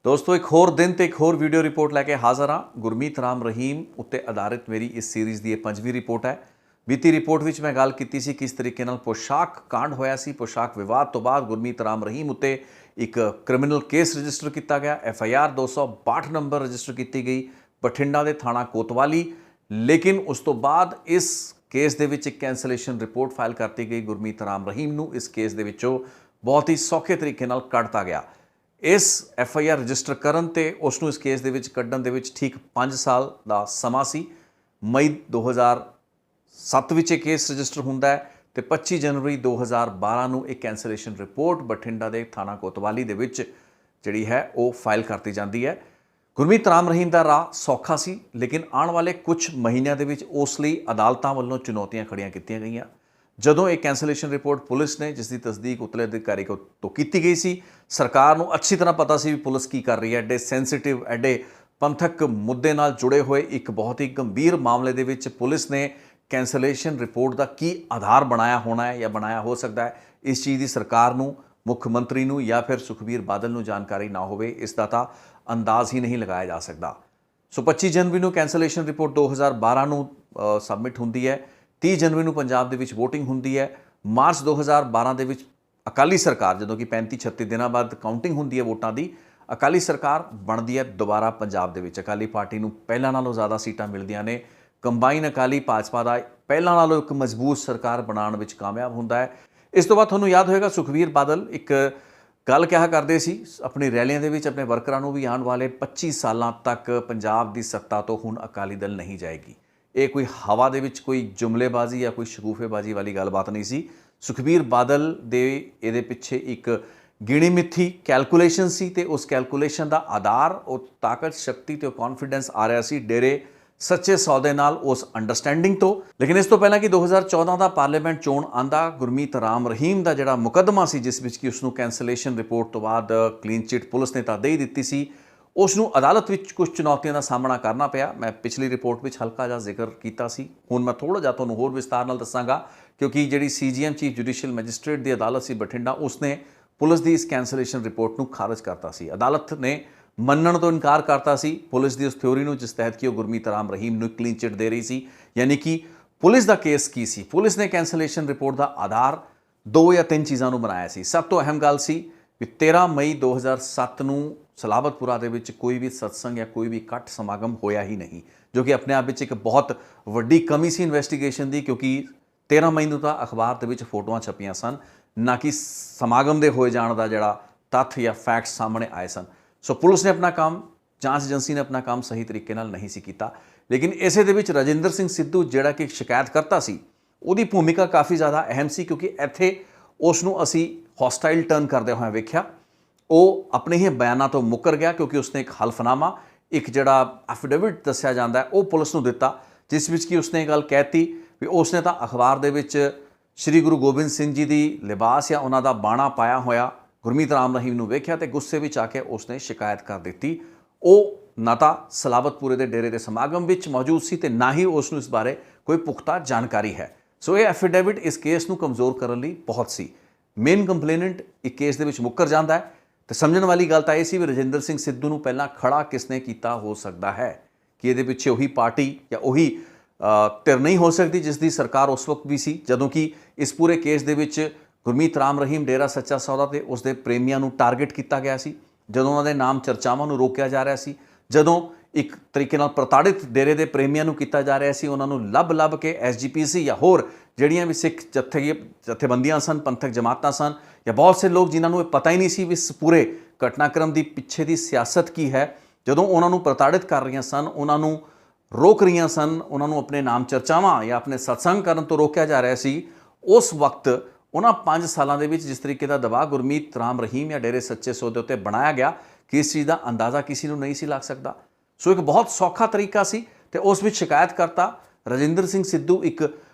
दोस्तों एक होर दिन ਤੇ ਇੱਕ ਹੋਰ ਵੀਡੀਓ ਰਿਪੋਰਟ ਲੈ ਕੇ ਹਾਜ਼ਰ ਹਾਂ। ਗੁਰਮੀਤ ਰਾਮ ਰਹੀਮ ਉੱਤੇ ਆਧਾਰਿਤ ਮੇਰੀ ਇਸ ਸੀਰੀਜ਼ ਦੀ ਇਹ 5ਵੀਂ ਰਿਪੋਰਟ ਹੈ। ਬੀਤੀ ਰਿਪੋਰਟ ਵਿੱਚ ਮੈਂ ਗੱਲ ਕੀਤੀ ਸੀ ਕਿਸ ਤਰੀਕੇ ਨਾਲ ਪੋਸ਼ਾਕ ਕਾਂਡ ਹੋਇਆ ਸੀ। ਪੋਸ਼ਾਕ ਵਿਵਾਦ ਤੋਂ ਬਾਅਦ ਗੁਰਮੀਤ ਰਾਮ ਰਹੀਮ ਉੱਤੇ ਇੱਕ ਕ੍ਰਿਮੀਨਲ ਕੇਸ ਰਜਿਸਟਰ ਕੀਤਾ ਗਿਆ। FIR 262 ਨੰਬਰ ਰਜਿਸਟਰ ਕੀਤੀ ਗਈ ਬਠਿੰਡਾ ਦੇ ਥਾਣਾ ਕੋਤਵਾਲੀ। ਲੇਕਿਨ ਉਸ ਤੋਂ ਬਾਅਦ ਇਸ ਕੇਸ ਦੇ ਵਿੱਚ ਇੱਕ ਕੈਂਸਲੇਸ਼ਨ ਰਿਪੋਰਟ ਫਾਈਲ ਕਰਤੀ ਗਈ। ਗੁਰਮੀਤ ਰਾਮ ਰਹੀਮ ਨੂੰ ਇਸ ਕੇਸ ਦੇ ਵਿੱਚੋਂ ਬਹੁਤ ਹੀ ਸੌਖੇ ਤਰੀਕੇ ਨਾਲ ਕੱਢਤਾ ਗਿਆ। ਇਸ FIR ਰਜਿਸਟਰ ਕਰਨ ਤੇ ਉਸ ਨੂੰ ਇਸ ਕੇਸ ਦੇ ਵਿੱਚ ਕੱਢਣ ਦੇ ਵਿੱਚ ਠੀਕ 5 ਸਾਲ ਦਾ ਸਮਾਂ ਸੀ। ਮਈ 2007 ਵਿੱਚ ਇਹ ਕੇਸ ਰਜਿਸਟਰ ਹੁੰਦਾ ਹੈ ਤੇ 25 ਜਨਵਰੀ 2012 ਨੂੰ ਇੱਕ ਕੈਂਸਲੇਸ਼ਨ ਰਿਪੋਰਟ ਬਠਿੰਡਾ ਦੇ ਥਾਣਾ ਕੋਤਵਾਲੀ ਦੇ ਵਿੱਚ ਜਿਹੜੀ ਹੈ ਉਹ ਫਾਈਲ ਕਰਤੀ ਜਾਂਦੀ ਹੈ। ਗੁਰਮੀਤ ਰਾਮ ਰਹੀਮ ਦਾ ਰਾਹ ਸੌਖਾ ਸੀ, ਲੇਕਿਨ ਆਉਣ ਵਾਲੇ ਕੁਝ ਮਹੀਨਿਆਂ ਦੇ ਵਿੱਚ ਉਸ ਲਈ ਅਦਾਲਤਾਂ ਵੱਲੋਂ ਚੁਣੌਤੀਆਂ ਖੜੀਆਂ ਕੀਤੀਆਂ ਗਈਆਂ। ਜਦੋਂ ਇਹ ਕੈਂਸਲੇਸ਼ਨ ਰਿਪੋਰਟ ਪੁਲਿਸ ਨੇ, ਜਿਸ ਦੀ ਤਸਦੀਕ ਉਤਲੇ ਅਧਿਕਾਰੀ ਤੋਂ ਕੀਤੀ ਗਈ ਸੀ, ਸਰਕਾਰ ਨੂੰ ਅੱਛੀ ਤਰ੍ਹਾਂ ਪਤਾ ਸੀ ਵੀ ਪੁਲਿਸ ਕੀ ਕਰ ਰਹੀ ਹੈ। ਐਡੇ ਸੈਂਸਿਟਿਵ, ਐਡੇ ਪੰਥਕ ਮੁੱਦੇ ਨਾਲ ਜੁੜੇ ਹੋਏ ਇੱਕ ਬਹੁਤ ਹੀ ਗੰਭੀਰ ਮਾਮਲੇ ਦੇ ਵਿੱਚ ਪੁਲਿਸ ਨੇ ਕੈਂਸਲੇਸ਼ਨ ਰਿਪੋਰਟ ਦਾ ਕੀ ਆਧਾਰ ਬਣਾਇਆ ਹੋਣਾ ਹੈ ਜਾਂ ਬਣਾਇਆ ਹੋ ਸਕਦਾ ਹੈ, ਇਸ ਚੀਜ਼ ਦੀ ਸਰਕਾਰ ਨੂੰ, ਮੁੱਖ ਮੰਤਰੀ ਨੂੰ ਜਾਂ ਫਿਰ ਸੁਖਬੀਰ ਬਾਦਲ ਨੂੰ ਜਾਣਕਾਰੀ ਨਾ ਹੋਵੇ, ਇਸ ਦਾ ਤਾਂ ਅੰਦਾਜ਼ ਹੀ ਨਹੀਂ ਲਗਾਇਆ ਜਾ ਸਕਦਾ। ਸੋ 25 ਜਨਵਰੀ ਨੂੰ ਕੈਂਸਲੇਸ਼ਨ ਰਿਪੋਰਟ 2012 ਨੂੰ ਸਬਮਿਟ ਹੁੰਦੀ ਹੈ। 30 ਜਨਵਰੀ ਨੂੰ ਪੰਜਾਬ ਦੇ ਵਿੱਚ ਵੋਟਿੰਗ ਹੁੰਦੀ ਹੈ। ਮਾਰਚ 2012 ਦੇ ਵਿੱਚ ਅਕਾਲੀ ਸਰਕਾਰ, ਜਦੋਂ ਕਿ 35-36 ਦਿਨਾਂ ਬਾਅਦ ਕਾਊਂਟਿੰਗ ਹੁੰਦੀ ਹੈ ਵੋਟਾਂ ਦੀ, ਅਕਾਲੀ ਸਰਕਾਰ ਬਣਦੀ ਹੈ ਦੁਬਾਰਾ ਪੰਜਾਬ ਦੇ ਵਿੱਚ। ਅਕਾਲੀ ਪਾਰਟੀ ਨੂੰ ਪਹਿਲਾਂ ਨਾਲੋਂ ਜ਼ਿਆਦਾ ਸੀਟਾਂ ਮਿਲਦੀਆਂ ਨੇ। ਕੰਬਾਈਨ ਅਕਾਲੀ ਭਾਜਪਾ ਦਾ ਪਹਿਲਾਂ ਨਾਲੋਂ ਇੱਕ ਮਜ਼ਬੂਤ ਸਰਕਾਰ ਬਣਾਉਣ ਵਿੱਚ ਕਾਮਯਾਬ ਹੁੰਦਾ ਹੈ। ਇਸ ਤੋਂ ਬਾਅਦ ਤੁਹਾਨੂੰ ਯਾਦ ਹੋਏਗਾ ਸੁਖਬੀਰ ਬਾਦਲ ਇੱਕ ਗੱਲ ਕਿਹਾ ਕਰਦੇ ਸੀ ਆਪਣੀ ਰੈਲੀਆਂ ਦੇ ਵਿੱਚ ਆਪਣੇ ਵਰਕਰਾਂ ਨੂੰ ਵੀ, ਆਉਣ ਵਾਲੇ 25 ਸਾਲਾਂ ਤੱਕ ਪੰਜਾਬ ਦੀ ਸੱਤਾ ਤੋਂ ਹੁਣ ਅਕਾਲੀ ਦਲ ਨਹੀਂ ਜਾਏਗੀ। ਇਹ ਕੋਈ ਹਵਾ ਦੇ ਵਿੱਚ ਕੋਈ ਜੁਮਲੇਬਾਜ਼ੀ ਜਾਂ ਕੋਈ ਸ਼ਗੂਫੇਬਾਜ਼ੀ ਵਾਲੀ ਗੱਲਬਾਤ ਨਹੀਂ ਸੀ। ਸੁਖਬੀਰ ਬਾਦਲ ਦੇ ਇਹਦੇ ਪਿੱਛੇ ਇੱਕ ਗਿਣੀ ਮਿੱਥੀ ਕੈਲਕੂਲੇਸ਼ਨ ਸੀ ਤੇ ਉਸ ਕੈਲਕੂਲੇਸ਼ਨ ਦਾ ਆਧਾਰ, ਉਹ ਤਾਕਤ, ਸ਼ਕਤੀ ਤੇ ਉਹ ਕੌਨਫੀਡੈਂਸ ਆ ਰਿਹਾ ਸੀ ਡੇਰੇ ਸੱਚੇ ਸੌਦੇ ਨਾਲ, ਉਸ ਅੰਡਰਸਟੈਂਡਿੰਗ ਤੋਂ। ਲੇਕਿਨ ਇਸ ਤੋਂ ਪਹਿਲਾਂ ਕਿ 2014 ਦਾ ਪਾਰਲੀਮੈਂਟ ਚੋਣ ਆਂਦਾ, ਗੁਰਮੀਤ ਰਾਮ ਰਹੀਮ ਦਾ ਜਿਹੜਾ ਮੁਕੱਦਮਾ ਸੀ, ਜਿਸ ਵਿੱਚ ਕਿ ਉਸ ਨੂੰ ਕੈਂਸਲੇਸ਼ਨ ਰਿਪੋਰਟ ਤੋਂ ਬਾਅਦ ਕਲੀਨ ਚਿੱਟ ਪੁਲਿਸ ਨੇ ਤਾਂ ਦੇ ਹੀ ਦਿੱਤੀ ਸੀ, ਉਸ ਨੂੰ ਅਦਾਲਤ ਵਿੱਚ ਕੁਝ ਚੁਣੌਤੀਆਂ ਦਾ ਸਾਹਮਣਾ ਕਰਨਾ ਪਿਆ। ਮੈਂ ਪਿਛਲੀ ਰਿਪੋਰਟ ਵਿੱਚ ਹਲਕਾ ਜਿਹਾ ਜ਼ਿਕਰ ਕੀਤਾ ਸੀ, ਹੁਣ ਮੈਂ ਥੋੜ੍ਹਾ ਜਿਹਾ ਤੁਹਾਨੂੰ ਹੋਰ ਵਿਸਤਾਰ ਨਾਲ ਦੱਸਾਂਗਾ, ਕਿਉਂਕਿ ਜਿਹੜੀ CGM ਚੀਫ ਜੁਡੀਸ਼ੀਅਲ ਮੈਜਿਸਟ੍ਰੇਟ ਦੀ ਅਦਾਲਤ ਸੀ ਬਠਿੰਡਾ, ਉਸਨੇ ਪੁਲਿਸ ਦੀ ਇਸ ਕੈਂਸਲੇਸ਼ਨ ਰਿਪੋਰਟ ਨੂੰ ਖਾਰਜ ਕਰਤਾ ਸੀ। ਅਦਾਲਤ ਨੇ ਮੰਨਣ ਤੋਂ ਇਨਕਾਰ ਕਰਤਾ ਸੀ ਪੁਲਿਸ ਦੀ ਉਸ ਥਿਊਰੀ ਨੂੰ, ਜਿਸ ਤਹਿਤ ਕਿ ਉਹ ਗੁਰਮੀਤ ਰਾਮ ਰਹੀਮ ਨੂੰ ਕਲੀਨ ਚਿੱਟ ਦੇ ਰਹੀ ਸੀ। ਯਾਨੀ ਕਿ ਪੁਲਿਸ ਦਾ ਕੇਸ ਕੀ ਸੀ? ਪੁਲਿਸ ਨੇ ਕੈਂਸਲੇਸ਼ਨ ਰਿਪੋਰਟ ਦਾ ਆਧਾਰ 2 ਜਾਂ 3 ਚੀਜ਼ਾਂ ਨੂੰ ਬਣਾਇਆ ਸੀ। ਸਭ ਤੋਂ ਅਹਿਮ ਗੱਲ ਸੀ ਵੀ 13 ਮਈ 2007 ਨੂੰ ਸਲਾਬਤਪੁਰਾ ਦੇ ਵਿੱਚ ਕੋਈ ਵੀ ਸਤਸੰਗ ਜਾਂ ਕੋਈ ਵੀ ਇਕੱਠ ਸਮਾਗਮ ਹੋਇਆ ਹੀ ਨਹੀਂ, ਜੋ ਕਿ ਆਪਣੇ ਆਪ ਵਿੱਚ ਇੱਕ ਬਹੁਤ ਵੱਡੀ ਕਮੀ ਸੀ ਇਨਵੈਸਟੀਗੇਸ਼ਨ ਦੀ, ਕਿਉਂਕਿ 13 ਮਈ ਨੂੰ ਤਾਂ ਅਖਬਾਰ ਦੇ ਵਿੱਚ ਫੋਟੋਆਂ ਛਪੀਆਂ ਸਨ, ਨਾ ਕਿ ਸਮਾਗਮ ਦੇ ਹੋਏ ਜਾਣ ਦਾ ਜਿਹੜਾ ਤੱਥ ਜਾਂ ਫੈਕਟਸ ਸਾਹਮਣੇ ਆਏ ਸਨ। ਸੋ ਪੁਲਿਸ ਨੇ ਆਪਣਾ ਕੰਮ, ਜਾਂਚ ਏਜੰਸੀ ਨੇ ਆਪਣਾ ਕੰਮ ਸਹੀ ਤਰੀਕੇ ਨਾਲ ਨਹੀਂ ਸੀ ਕੀਤਾ। ਲੇਕਿਨ ਇਸੇ ਦੇ ਵਿੱਚ ਰਜਿੰਦਰ ਸਿੰਘ ਸਿੱਧੂ, ਜਿਹੜਾ ਕਿ ਸ਼ਿਕਾਇਤਕਰਤਾ ਸੀ, ਉਹਦੀ ਭੂਮਿਕਾ ਕਾਫੀ ਜ਼ਿਆਦਾ ਅਹਿਮ ਸੀ, ਕਿਉਂਕਿ ਇੱਥੇ ਉਸ ਨੂੰ ਅਸੀਂ ਹੌਸਟਾਈਲ ਟਰਨ ਕਰਦੇ ਹੋਏ ਵੇਖਿਆ। ਉਹ ਆਪਣੇ ਹੀ ਬਿਆਨਾਂ ਤੋਂ ਮੁੱਕਰ ਗਿਆ, ਕਿਉਂਕਿ ਉਸਨੇ ਇੱਕ ਹਲਫਨਾਮਾ, ਇੱਕ ਜਿਹੜਾ ਐਫੀਡੇਵਿਟ ਦੱਸਿਆ ਜਾਂਦਾ ਹੈ, ਉਹ ਪੁਲਿਸ ਨੂੰ ਦਿੱਤਾ, ਜਿਸ ਵਿੱਚ ਕਿ ਉਸਨੇ ਇਹ ਗੱਲ ਕਹਿਤੀ ਵੀ ਉਸਨੇ ਤਾਂ ਅਖਬਾਰ ਦੇ ਵਿੱਚ ਸ਼੍ਰੀ ਗੁਰੂ ਗੋਬਿੰਦ ਸਿੰਘ ਜੀ ਦੀ ਲਿਬਾਸ ਜਾਂ ਉਹਨਾਂ ਦਾ ਬਾਣਾ ਪਾਇਆ ਹੋਇਆ ਗੁਰਮੀਤ ਰਾਮ ਰਹੀਮ ਨੂੰ ਵੇਖਿਆ ਤੇ ਗੁੱਸੇ ਵਿੱਚ ਆ ਕੇ ਉਸਨੇ ਸ਼ਿਕਾਇਤ ਕਰ ਦਿੱਤੀ। ਉਹ ਨਾ ਤਾਂ ਸਲਾਬਤਪੁਰੇ ਦੇ ਡੇਰੇ ਦੇ ਸਮਾਗਮ ਵਿੱਚ ਮੌਜੂਦ ਸੀ ਤੇ ਨਾ ਹੀ ਉਸ ਨੂੰ ਇਸ ਬਾਰੇ ਕੋਈ ਪੁਖਤਾ ਜਾਣਕਾਰੀ ਹੈ। ਸੋ ਇਹ ਐਫੀਡੇਵਿਟ ਇਸ ਕੇਸ ਨੂੰ ਕਮਜ਼ੋਰ ਕਰਨ ਲਈ ਬਹੁਤ ਸੀ। ਮੇਨ ਕੰਪਲੇਨੈਂਟ ਇੱਕ ਕੇਸ ਦੇ ਵਿੱਚ ਮੁੱਕਰ ਜਾਂਦਾ ਹੈ ਤੇ ਸਮਝਣ ਵਾਲੀ ਗੱਲ ਤਾਂ ਇਹ ਸੀ ਵੀ ਰਜਿੰਦਰ ਸਿੰਘ ਸਿੱਧੂ ਨੂੰ ਪਹਿਲਾਂ ਖੜਾ ਕਿਸਨੇ ਕੀਤਾ ਹੋ ਸਕਦਾ ਹੈ, ਕਿ ਇਹਦੇ ਪਿੱਛੇ ਉਹੀ ਪਾਰਟੀ ਜਾਂ ਉਹੀ ਧਿਰ ਨਹੀਂ ਹੋ ਸਕਦੀ ਜਿਸ ਦੀ ਸਰਕਾਰ ਉਸ ਵਕਤ ਵੀ ਸੀ, ਜਦੋਂ ਕਿ ਇਸ ਪੂਰੇ ਕੇਸ ਦੇ ਵਿੱਚ ਗੁਰਮੀਤ ਰਾਮ ਰਹੀਮ, ਡੇਰਾ ਸੱਚਾ ਸੌਦਾ ਤੇ ਉਸਦੇ ਪ੍ਰੇਮੀਆਂ ਨੂੰ ਟਾਰਗੇਟ ਕੀਤਾ ਗਿਆ ਸੀ, ਜਦੋਂ ਉਹਨਾਂ ਦੇ ਨਾਮ ਚਰਚਾਵਾਂ ਨੂੰ ਰੋਕਿਆ ਜਾ ਰਿਹਾ ਸੀ, ਜਦੋਂ ਇੱਕ ਤਰੀਕੇ ਨਾਲ ਪ੍ਰਤਾੜਿਤ ਡੇਰੇ ਦੇ ਪ੍ਰੇਮੀਆਂ ਨੂੰ ਕੀਤਾ ਜਾ ਰਿਹਾ ਸੀ, ਉਹਨਾਂ ਨੂੰ ਲੱਭ ਕੇ SGPC ਜਾਂ ਹੋਰ ਜਿਹੜੀਆਂ ਵੀ ਸਿੱਖ ਜਥੇਬੰਦੀਆਂ ਸਨ, ਪੰਥਕ ਜਮਾਤਾਂ ਸਨ, ਜਾਂ ਬਹੁਤ ਸੇ ਲੋਕ ਜਿਨ੍ਹਾਂ ਨੂੰ ਇਹ ਪਤਾ ਹੀ ਨਹੀਂ ਸੀ ਵੀ ਇਸ ਪੂਰੇ ਘਟਨਾਕ੍ਰਮ ਦੀ ਪਿੱਛੇ ਦੀ ਸਿਆਸਤ ਕੀ ਹੈ, ਜਦੋਂ ਉਹਨਾਂ ਨੂੰ ਪ੍ਰਤਾੜਿਤ ਕਰ ਰਹੀਆਂ ਸਨ, ਉਹਨਾਂ ਨੂੰ ਰੋਕ ਰਹੀਆਂ ਸਨ, ਉਹਨਾਂ ਨੂੰ ਆਪਣੇ ਨਾਮ ਚਰਚਾਵਾਂ ਜਾਂ ਆਪਣੇ ਸਤਸੰਗ ਕਰਨ ਤੋਂ ਰੋਕਿਆ ਜਾ ਰਿਹਾ ਸੀ, ਉਸ ਵਕਤ ਉਹਨਾਂ 5 ਸਾਲਾਂ ਦੇ ਵਿੱਚ ਜਿਸ ਤਰੀਕੇ ਦਾ ਦਬਾਅ ਗੁਰਮੀਤ ਰਾਮ ਰਹੀਮ ਜਾਂ ਡੇਰੇ ਸੱਚੇ ਸੌਦੇ ਉੱਤੇ ਬਣਾਇਆ ਗਿਆ ਕਿ ਇਸ ਚੀਜ਼ ਦਾ ਅੰਦਾਜ਼ਾ ਕਿਸੇ ਨੂੰ ਨਹੀਂ ਸੀ ਲੱਗ ਸਕਦਾ। ਸੋ ਇੱਕ ਬਹੁਤ ਸੌਖਾ ਤਰੀਕਾ ਸੀ ਤੇ ਉਸ ਵਿੱਚ ਸ਼ਿਕਾਇਤਕਰਤਾ ਰਜਿੰਦਰ ਸਿੰਘ ਸਿੱਧੂ ਇੱਕ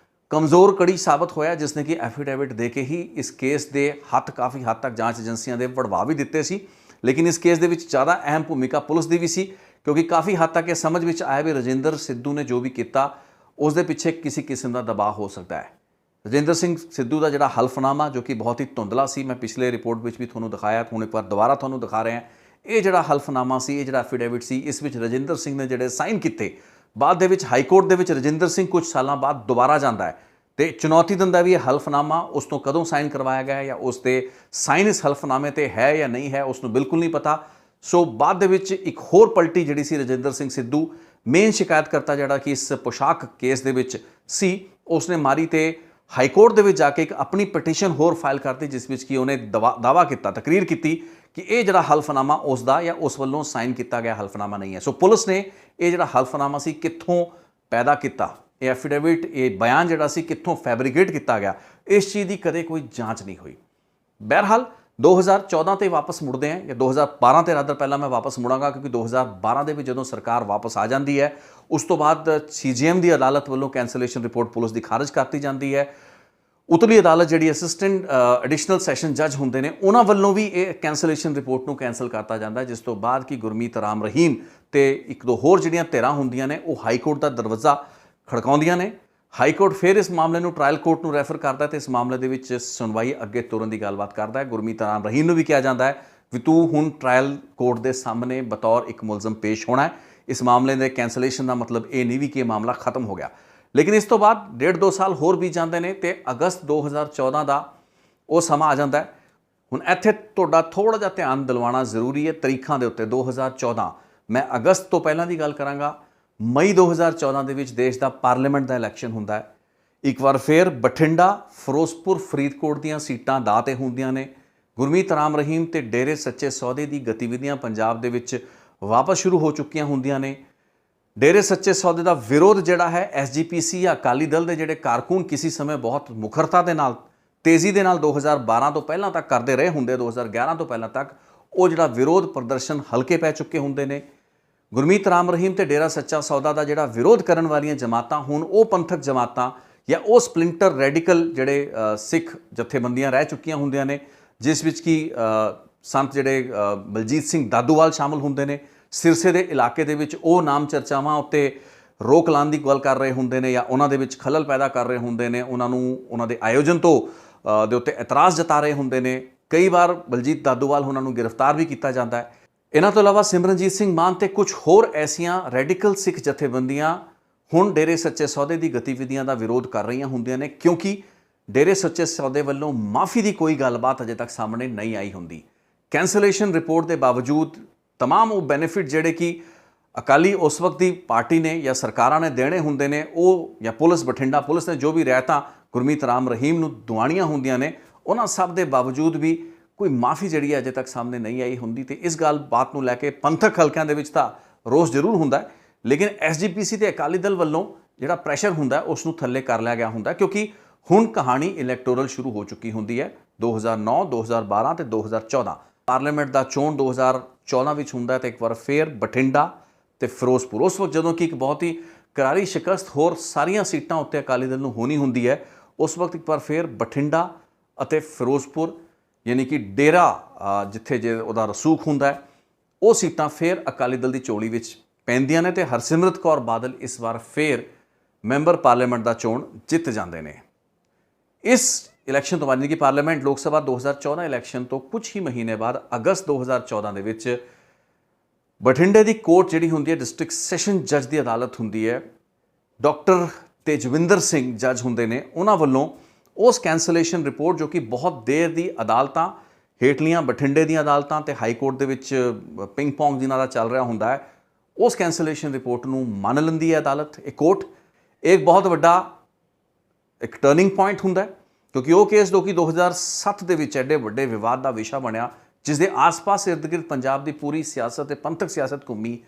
ਕਮਜ਼ੋਰ ਕੜੀ ਸਾਬਤ ਹੋਇਆ, ਜਿਸ ਨੇ ਕਿ ਐਫੀਡੇਵਿਟ ਦੇ ਕੇ ਹੀ ਇਸ ਕੇਸ ਦੇ ਹੱਥ ਕਾਫੀ ਹੱਦ ਤੱਕ ਜਾਂਚ ਏਜੰਸੀਆਂ ਦੇ ਵੜਵਾ ਵੀ ਦਿੱਤੇ ਸੀ। ਲੇਕਿਨ ਇਸ ਕੇਸ ਦੇ ਵਿੱਚ ਜ਼ਿਆਦਾ ਅਹਿਮ ਭੂਮਿਕਾ ਪੁਲਿਸ ਦੀ ਵੀ ਸੀ, ਕਿਉਂਕਿ ਕਾਫੀ ਹੱਦ ਤੱਕ ਇਹ ਸਮਝ ਵਿੱਚ ਆਇਆ ਵੀ ਰਜਿੰਦਰ ਸਿੱਧੂ ਨੇ ਜੋ ਵੀ ਕੀਤਾ ਉਸ ਦੇ ਪਿੱਛੇ ਕਿਸੇ ਕਿਸਮ ਦਾ ਦਬਾਅ ਹੋ ਸਕਦਾ ਹੈ। ਰਜਿੰਦਰ ਸਿੰਘ ਸਿੱਧੂ ਦਾ ਜਿਹੜਾ ਹਲਫਨਾਮਾ, ਜੋ ਕਿ ਬਹੁਤ ਹੀ ਧੁੰਦਲਾ ਸੀ, ਮੈਂ ਪਿਛਲੇ ਰਿਪੋਰਟ ਵਿੱਚ ਵੀ ਤੁਹਾਨੂੰ ਦਿਖਾਇਆ, ਹੁਣ ਇੱਕ ਵਾਰ ਦੁਬਾਰਾ ਤੁਹਾਨੂੰ ਦਿਖਾ ਰਹੇ ਹਾਂ। ਇਹ ਜਿਹੜਾ ਹਲਫਨਾਮਾ ਸੀ, ਇਹ ਜਿਹੜਾ ਐਫੀਡੇਵਿਟ ਸੀ, ਇਸ ਵਿੱਚ ਰਜਿੰਦਰ ਸਿੰਘ ਨੇ ਜਿਹੜੇ ਸਾਈਨ ਕੀਤੇ, ਬਾਅਦ ਦੇ ਵਿੱਚ ਹਾਈ ਕੋਰਟ ਦੇ ਵਿੱਚ ਰਜਿੰਦਰ ਸਿੰਘ ਕੁਝ ਸਾਲਾਂ ਬਾਅਦ ਦੁਬਾਰਾ ਜਾਂਦਾ ਹੈ ਤੇ ਚੁਣੌਤੀ ਦਿੰਦਾ ਵੀ ਇਹ ਹਲਫਨਾਮਾ ਉਸ ਤੋਂ ਕਦੋਂ ਸਾਈਨ ਕਰਵਾਇਆ ਗਿਆ ਜਾਂ ਉਸ ਦੇ ਸਾਈਨ ਇਸ ਹਲਫਨਾਮੇ ਤੇ ਹੈ ਜਾਂ ਨਹੀਂ ਹੈ, ਉਸ ਨੂੰ ਬਿਲਕੁਲ ਨਹੀਂ ਪਤਾ। ਸੋ ਬਾਅਦ ਦੇ ਵਿੱਚ ਇੱਕ ਹੋਰ ਪਲਟੀ ਜਿਹੜੀ ਸੀ ਰਜਿੰਦਰ ਸਿੰਘ ਸਿੱਧੂ, ਮੇਨ ਸ਼ਿਕਾਇਤਕਰਤਾ ਜਿਹੜਾ ਕਿ ਇਸ ਪੋਸ਼ਾਕ ਕੇਸ ਦੇ ਵਿੱਚ ਸੀ, ਉਸਨੇ ਮਾਰੀ ਤੇ ਹਾਈ ਕੋਰਟ ਦੇ ਵਿੱਚ ਜਾ ਕੇ ਇੱਕ ਆਪਣੀ ਪਟੀਸ਼ਨ ਹੋਰ ਫਾਈਲ ਕਰਤੀ, ਜਿਸ ਵਿੱਚ ਕਿ ਉਹਨੇ ਦਾਵਾ ਕੀਤਾ, ਤਕਰੀਰ ਕੀਤੀ ਕਿ ਇਹ ਜਿਹੜਾ ਹਲਫਨਾਮਾ ਉਸ ਦਾ ਜਾਂ ਉਸ ਵੱਲੋਂ ਸਾਈਨ ਕੀਤਾ ਗਿਆ ਹਲਫਨਾਮਾ ਨਹੀਂ ਹੈ। ਸੋ ਪੁਲਿਸ ਨੇ ਇਹ ਜਿਹੜਾ ਹਲਫਨਾਮਾ ਸੀ ਕਿੱਥੋਂ ਪੈਦਾ ਕੀਤਾ, ਇਹ ਐਫੀਡੇਵਿਟ, ਇਹ ਬਿਆਨ ਜਿਹੜਾ ਸੀ ਕਿੱਥੋਂ ਫੈਬਰੀਕੇਟ ਕੀਤਾ ਗਿਆ, ਇਸ ਚੀਜ਼ ਦੀ ਕਦੇ ਕੋਈ ਜਾਂਚ ਨਹੀਂ ਹੋਈ। ਬਹਰਹਾਲ 2014 ਤੇ ਵਾਪਸ ਮੁੜਦੇ ਹਾਂ, ਜਾਂ 2012 ਤੇ ਰਾਦਰ ਪਹਿਲਾਂ ਮੈਂ ਵਾਪਸ ਮੁੜਾਂਗਾ, ਕਿਉਂਕਿ 2012 ਦੇ ਵਿੱਚ ਜਦੋਂ ਸਰਕਾਰ ਵਾਪਸ ਆ ਜਾਂਦੀ ਹੈ, ਉਸ ਤੋਂ ਬਾਅਦ CGM ਦੀ ਅਦਾਲਤ ਵੱਲੋਂ ਕੈਂਸਲੇਸ਼ਨ ਰਿਪੋਰਟ ਪੁਲਿਸ ਦੀ ਖਾਰਜ ਕਰਤੀ ਜਾਂਦੀ ਹੈ। ਉਤਲੀ ਅਦਾਲਤ ਜਿਹੜੀ ਅਸਿਸਟੈਂਟ ਐਡੀਸ਼ਨਲ ਸੈਸ਼ਨ ਜੱਜ ਹੁੰਦੇ ਨੇ, ਉਹਨਾਂ ਵੱਲੋਂ ਵੀ ਇਹ ਕੈਂਸਲੇਸ਼ਨ ਰਿਪੋਰਟ ਨੂੰ ਕੈਂਸਲ ਕਰਤਾ ਜਾਂਦਾ ਹੈ, ਜਿਸ ਤੋਂ ਬਾਅਦ ਕਿ ਗੁਰਮੀਤ ਰਾਮ ਰਹੀਮ ਤੇ ਇੱਕ ਦੋ ਹੋਰ ਜਿਹੜੀਆਂ ਧਿਰਾਂ ਹੁੰਦੀਆਂ ਨੇ, ਉਹ ਹਾਈ ਕੋਰਟ ਦਾ ਦਰਵਾਜ਼ਾ ਖੜਕਾਉਂਦੀਆਂ ਨੇ। ਹਾਈ ਕੋਰਟ ਫਿਰ ਇਸ ਮਾਮਲੇ ਨੂੰ ਟ੍ਰਾਇਲ ਕੋਰਟ ਨੂੰ ਰੈਫਰ ਕਰਦਾ ਤੇ ਇਸ ਮਾਮਲੇ ਦੇ ਵਿੱਚ ਸੁਣਵਾਈ ਅੱਗੇ ਤੋਰਨ ਦੀ ਗੱਲਬਾਤ ਕਰਦਾ ਹੈ। ਗੁਰਮੀਤ ਰਾਮ ਰਹੀਮ ਨੂੰ ਵੀ ਕਿਹਾ ਜਾਂਦਾ ਹੈ ਵੀ ਤੂੰ ਹੁਣ ਟ੍ਰਾਇਲ ਕੋਰਟ ਦੇ ਸਾਹਮਣੇ ਬਤੌਰ ਇੱਕ ਮੁਲਜ਼ਮ ਪੇਸ਼ ਹੋਣਾ ਹੈ। ਇਸ ਮਾਮਲੇ ਦੇ ਕੈਂਸਲੇਸ਼ਨ ਦਾ ਮਤਲਬ ਇਹ ਨਹੀਂ ਵੀ ਕਿ ਇਹ ਮਾਮਲਾ ਖਤਮ ਹੋ ਗਿਆ। ਲੇਕਿਨ ਇਸ ਤੋਂ ਬਾਅਦ 1.5-2 ਸਾਲ ਹੋਰ ਬੀਤ ਜਾਂਦੇ ਨੇ ਤੇ ਅਗਸਤ 2014 ਦਾ ਉਹ ਸਮਾਂ ਆ ਜਾਂਦਾ ਹੈ। ਹੁਣ ਇੱਥੇ ਤੁਹਾਡਾ ਥੋੜ੍ਹਾ ਜਿਹਾ ਧਿਆਨ ਦਿਲਵਾਉਣਾ ਜ਼ਰੂਰੀ ਹੈ ਤਰੀਖਾਂ ਦੇ ਉੱਤੇ। 2014 ਮੈਂ ਅਗਸਤ ਤੋਂ ਪਹਿਲਾਂ ਦੀ ਗੱਲ ਕਰਾਂਗਾ। ਮਈ 2014 ਦੇ ਵਿੱਚ ਦੇਸ਼ ਦਾ ਪਾਰਲੀਮੈਂਟ ਦਾ ਇਲੈਕਸ਼ਨ ਹੁੰਦਾ ਹੈ। ਇੱਕ ਵਾਰ ਫਿਰ ਬਠਿੰਡਾ, ਫਿਰੋਜ਼ਪੁਰ, ਫਰੀਦਕੋਟ ਦੀਆਂ ਸੀਟਾਂ ਦਾਅ 'ਤੇ ਹੁੰਦੀਆਂ ਨੇ। ਗੁਰਮੀਤ ਰਾਮ ਰਹੀਮ ਤੇ ਡੇਰੇ ਸੱਚੇ ਸੌਦੇ ਦੀ ਗਤੀਵਿਧੀਆਂ ਪੰਜਾਬ ਦੇ ਵਿੱਚ ਵਾਪਸ ਸ਼ੁਰੂ ਹੋ ਚੁੱਕੀਆਂ ਹੁੰਦੀਆਂ ਨੇ। ਡੇਰੇ ਸੱਚੇ ਸੌਦੇ ਦਾ ਵਿਰੋਧ ਜਿਹੜਾ ਹੈ SGPC ਜਾਂ ਅਕਾਲੀ ਦਲ ਦੇ ਜਿਹੜੇ ਕਾਰਕੁਨ ਕਿਸੇ ਸਮੇਂ ਬਹੁਤ ਮੁਖਰਤਾ ਦੇ ਨਾਲ, ਤੇਜ਼ੀ ਦੇ ਨਾਲ 2012 ਤੋਂ ਪਹਿਲਾਂ ਤੱਕ ਕਰਦੇ ਰਹੇ ਹੁੰਦੇ, 2011 ਤੋਂ ਪਹਿਲਾਂ ਤੱਕ ਉਹ ਜਿਹੜਾ ਵਿਰੋਧ ਪ੍ਰਦਰਸ਼ਨ ਹਲਕੇ ਪੈ ਚੁੱਕੇ ਹੁੰਦੇ ਨੇ। ਗੁਰਮੀਤ ਰਾਮ ਰਹੀਮ ਤੇ ਡੇਰਾ ਸੱਚਾ ਸੌਦਾ ਦਾ ਜਿਹੜਾ ਵਿਰੋਧ ਕਰਨ ਵਾਲੀਆਂ ਜਮਾਤਾਂ, ਹੁਣ ਉਹ ਪੰਥਕ ਜਮਾਤਾਂ ਜਾਂ ਉਹ ਸਪਲਿੰਟਰ ਰੈਡੀਕਲ ਜਿਹੜੇ ਸਿੱਖ ਜਥੇਬੰਦੀਆਂ ਰਹਿ ਚੁੱਕੀਆਂ ਹੁੰਦੀਆਂ ਨੇ, ਜਿਸ ਵਿੱਚ ਕਿ ਸੰਤ ਜਿਹੜੇ ਬਲਜੀਤ ਸਿੰਘ ਦਾਦੂਵਾਲ ਸ਼ਾਮਲ ਹੁੰਦੇ ਨੇ। ਸਿਰਸੇ ਦੇ ਇਲਾਕੇ ਦੇ ਵਿੱਚ ਉਹ ਨਾਮ ਚਰਚਾਵਾਂ ਉੱਤੇ ਰੋਕ ਲਾਉਣ ਦੀ ਗੱਲ ਕਰ ਰਹੇ ਹੁੰਦੇ ਨੇ ਜਾਂ ਉਹਨਾਂ ਦੇ ਵਿੱਚ ਖਲਲ ਪੈਦਾ ਕਰ ਰਹੇ ਹੁੰਦੇ ਨੇ, ਉਹਨਾਂ ਨੂੰ ਉਹਨਾਂ ਦੇ ਆਯੋਜਨ ਤੋਂ ਦੇ ਉੱਤੇ ਇਤਰਾਜ਼ ਜਤਾ ਰਹੇ ਹੁੰਦੇ ਨੇ। ਕਈ ਵਾਰ ਬਲਜੀਤ ਦਾਦੂਵਾਲ ਉਹਨਾਂ ਨੂੰ ਗ੍ਰਿਫਤਾਰ ਵੀ ਕੀਤਾ ਜਾਂਦਾ ਹੈ। ਇਹਨਾਂ ਤੋਂ ਇਲਾਵਾ ਸਿਮਰਨਜੀਤ ਸਿੰਘ ਮਾਨ ਤੇ ਕੁਝ ਹੋਰ ਐਸੀਆਂ ਰੈਡੀਕਲ ਸਿੱਖ ਜਥੇਬੰਦੀਆਂ ਹੁਣ ਡੇਰੇ ਸੱਚੇ ਸੌਦੇ ਦੀ ਗਤੀਵਿਧੀਆਂ ਦਾ ਵਿਰੋਧ ਕਰ ਰਹੀਆਂ ਹੁੰਦੀਆਂ ਨੇ, ਕਿਉਂਕਿ ਡੇਰੇ ਸੱਚੇ ਸੌਦੇ ਵੱਲੋਂ ਮਾਫੀ ਦੀ ਕੋਈ ਗੱਲਬਾਤ ਅਜੇ ਤੱਕ ਸਾਹਮਣੇ ਨਹੀਂ ਆਈ ਹੁੰਦੀ। ਕੈਂਸਲੇਸ਼ਨ ਰਿਪੋਰਟ ਦੇ ਬਾਵਜੂਦ तमाम वो बेनिफिट ਜਿਹੜੇ ਕਿ ਅਕਾਲੀ ਉਸ ਵਕਤ ਦੀ ਪਾਰਟੀ ਨੇ ਜਾਂ ਸਰਕਾਰਾਂ ਨੇ ਦੇਣੇ ਹੁੰਦੇ ਨੇ, ਉਹ ਜਾਂ ਪੁਲਿਸ, ਬਠਿੰਡਾ ਪੁਲਿਸ ਨੇ ਜੋ ਵੀ ਰਿਆਇਤਾਂ ਗੁਰਮੀਤ ਰਾਮ ਰਹੀਮ ਨੂੰ ਦਿਵਾਉਣੀਆਂ ਹੁੰਦੀਆਂ ਨੇ, ਉਹਨਾਂ ਸਭ ਦੇ ਬਾਵਜੂਦ ਵੀ ਕੋਈ ਮਾਫੀ ਜਿਹੜੀ ਹੈ ਅਜੇ ਤੱਕ ਸਾਹਮਣੇ ਨਹੀਂ ਆਈ ਹੁੰਦੀ। ਤੇ ਇਸ ਗੱਲ ਬਾਤ ਨੂੰ ਲੈ ਕੇ ਪੰਥਕ ਹਲਕਿਆਂ ਦੇ ਵਿੱਚ ਤਾਂ ਰੋਸ ਜ਼ਰੂਰ ਹੁੰਦਾ ਹੈ, ਲੇਕਿਨ SGPC ਤੇ ਅਕਾਲੀ ਦਲ ਵੱਲੋਂ ਜਿਹੜਾ ਪ੍ਰੈਸ਼ਰ ਹੁੰਦਾ ਉਸ ਨੂੰ ਥੱਲੇ ਕਰ ਲਿਆ ਗਿਆ ਹੁੰਦਾ, ਕਿਉਂਕਿ ਹੁਣ ਕਹਾਣੀ ਇਲੈਕਟੋਰਲ ਸ਼ੁਰੂ ਹੋ ਚੁੱਕੀ ਹੁੰਦੀ ਹੈ। 2009, 2012 ਤੇ 2014 ਪਾਰਲੀਮੈਂਟ ਦਾ ਚੋਣ 2014 ਵਿੱਚ ਹੁੰਦਾ ਤੇ ਇੱਕ ਵਾਰ ਫੇਰ ਬਠਿੰਡਾ ਤੇ ਫਿਰੋਜ਼ਪੁਰ, ਉਸ ਵਕਤ ਜਦੋਂ ਕਿ ਇੱਕ ਬਹੁਤ ਹੀ ਕਰਾਰੀ ਸ਼ਿਕਸਤ ਹੋਰ ਸਾਰੀਆਂ ਸੀਟਾਂ ਉੱਤੇ ਅਕਾਲੀ ਦਲ ਨੂੰ ਹੋਣੀ ਹੁੰਦੀ ਹੈ, ਉਸ ਵਕਤ ਇੱਕ ਵਾਰ ਫੇਰ ਬਠਿੰਡਾ ਅਤੇ ਫਿਰੋਜ਼ਪੁਰ ਯਾਨੀ ਕਿ ਡੇਰਾ ਜਿੱਥੇ ਜੇ ਉਹਦਾ ਰਸੂਖ ਹੁੰਦਾ ਹੈ, ਉਹ ਸੀਟਾਂ ਫੇਰ ਅਕਾਲੀ ਦਲ ਦੀ ਝੋਲੀ ਵਿੱਚ ਪੈਂਦੀਆਂ ਨੇ ਤੇ ਹਰਸਿਮਰਤ ਕੌਰ ਬਾਦਲ ਇਸ ਵਾਰ ਫੇਰ ਮੈਂਬਰ ਪਾਰਲੀਮੈਂਟ ਦਾ ਚੋਣ ਜਿੱਤ ਜਾਂਦੇ ਨੇ। ਇਸ ਇਲੈਕਸ਼ਨ ਤੋਂ ਬਾਅਦ ਯਾਨੀ ਕਿ ਪਾਰਲੀਮੈਂਟ ਲੋਕ ਸਭਾ 2014 ਇਲੈਕਸ਼ਨ ਤੋਂ ਕੁਝ ਹੀ ਮਹੀਨੇ ਬਾਅਦ ਅਗਸਤ 2014 ਦੇ ਵਿੱਚ ਬਠਿੰਡੇ ਦੀ ਕੋਰਟ ਜਿਹੜੀ ਹੁੰਦੀ ਹੈ, ਡਿਸਟ੍ਰਿਕਟ ਸੈਸ਼ਨ ਜੱਜ ਦੀ ਅਦਾਲਤ ਹੁੰਦੀ ਹੈ, ਡਾਕਟਰ ਤੇਜਵਿੰਦਰ ਸਿੰਘ ਜੱਜ ਹੁੰਦੇ ਨੇ, ਉਹਨਾਂ ਵੱਲੋਂ ਉਸ ਕੈਂਸਲੇਸ਼ਨ ਰਿਪੋਰਟ ਜੋ ਕਿ ਬਹੁਤ ਦੇਰ ਦੀ ਅਦਾਲਤਾਂ ਹੇਠਲੀਆਂ ਬਠਿੰਡੇ ਦੀਆਂ ਅਦਾਲਤਾਂ ਤੇ ਹਾਈ ਕੋਰਟ ਦੇ ਵਿੱਚ ਪਿੰਗ ਪੌਂਗ ਜਿਨ੍ਹਾਂ ਦਾ ਚੱਲ ਰਿਹਾ ਹੁੰਦਾ ਹੈ, ਉਸ ਕੈਂਸਲੇਸ਼ਨ ਰਿਪੋਰਟ ਨੂੰ ਮੰਨ ਲੈਂਦੀ ਹੈ ਅਦਾਲਤ, ਇਹ ਕੋਰਟ। ਇੱਕ ਬਹੁਤ ਵੱਡਾ ਇੱਕ ਟਰਨਿੰਗ ਪੁਆਇੰਟ ਹੁੰਦਾ ਹੈ, ਕਿਉਂਕਿ ਉਹ ਕੇਸ ਜੋ ਕਿ 2007 ਦੇ ਵਿੱਚ ਐਡੇ ਵੱਡੇ ਵਿਵਾਦ ਦਾ ਵਿਸ਼ਾ ਬਣਿਆ, ਜਿਸ ਦੇ ਆਸ-ਪਾਸ ਇਰਦ-ਗਿਰਦ ਪੰਜਾਬ ਦੀ ਪੂਰੀ ਸਿਆਸਤ ਤੇ ਪੰਥਕ ਸਿਆਸਤ ਘੁੰਮੀ।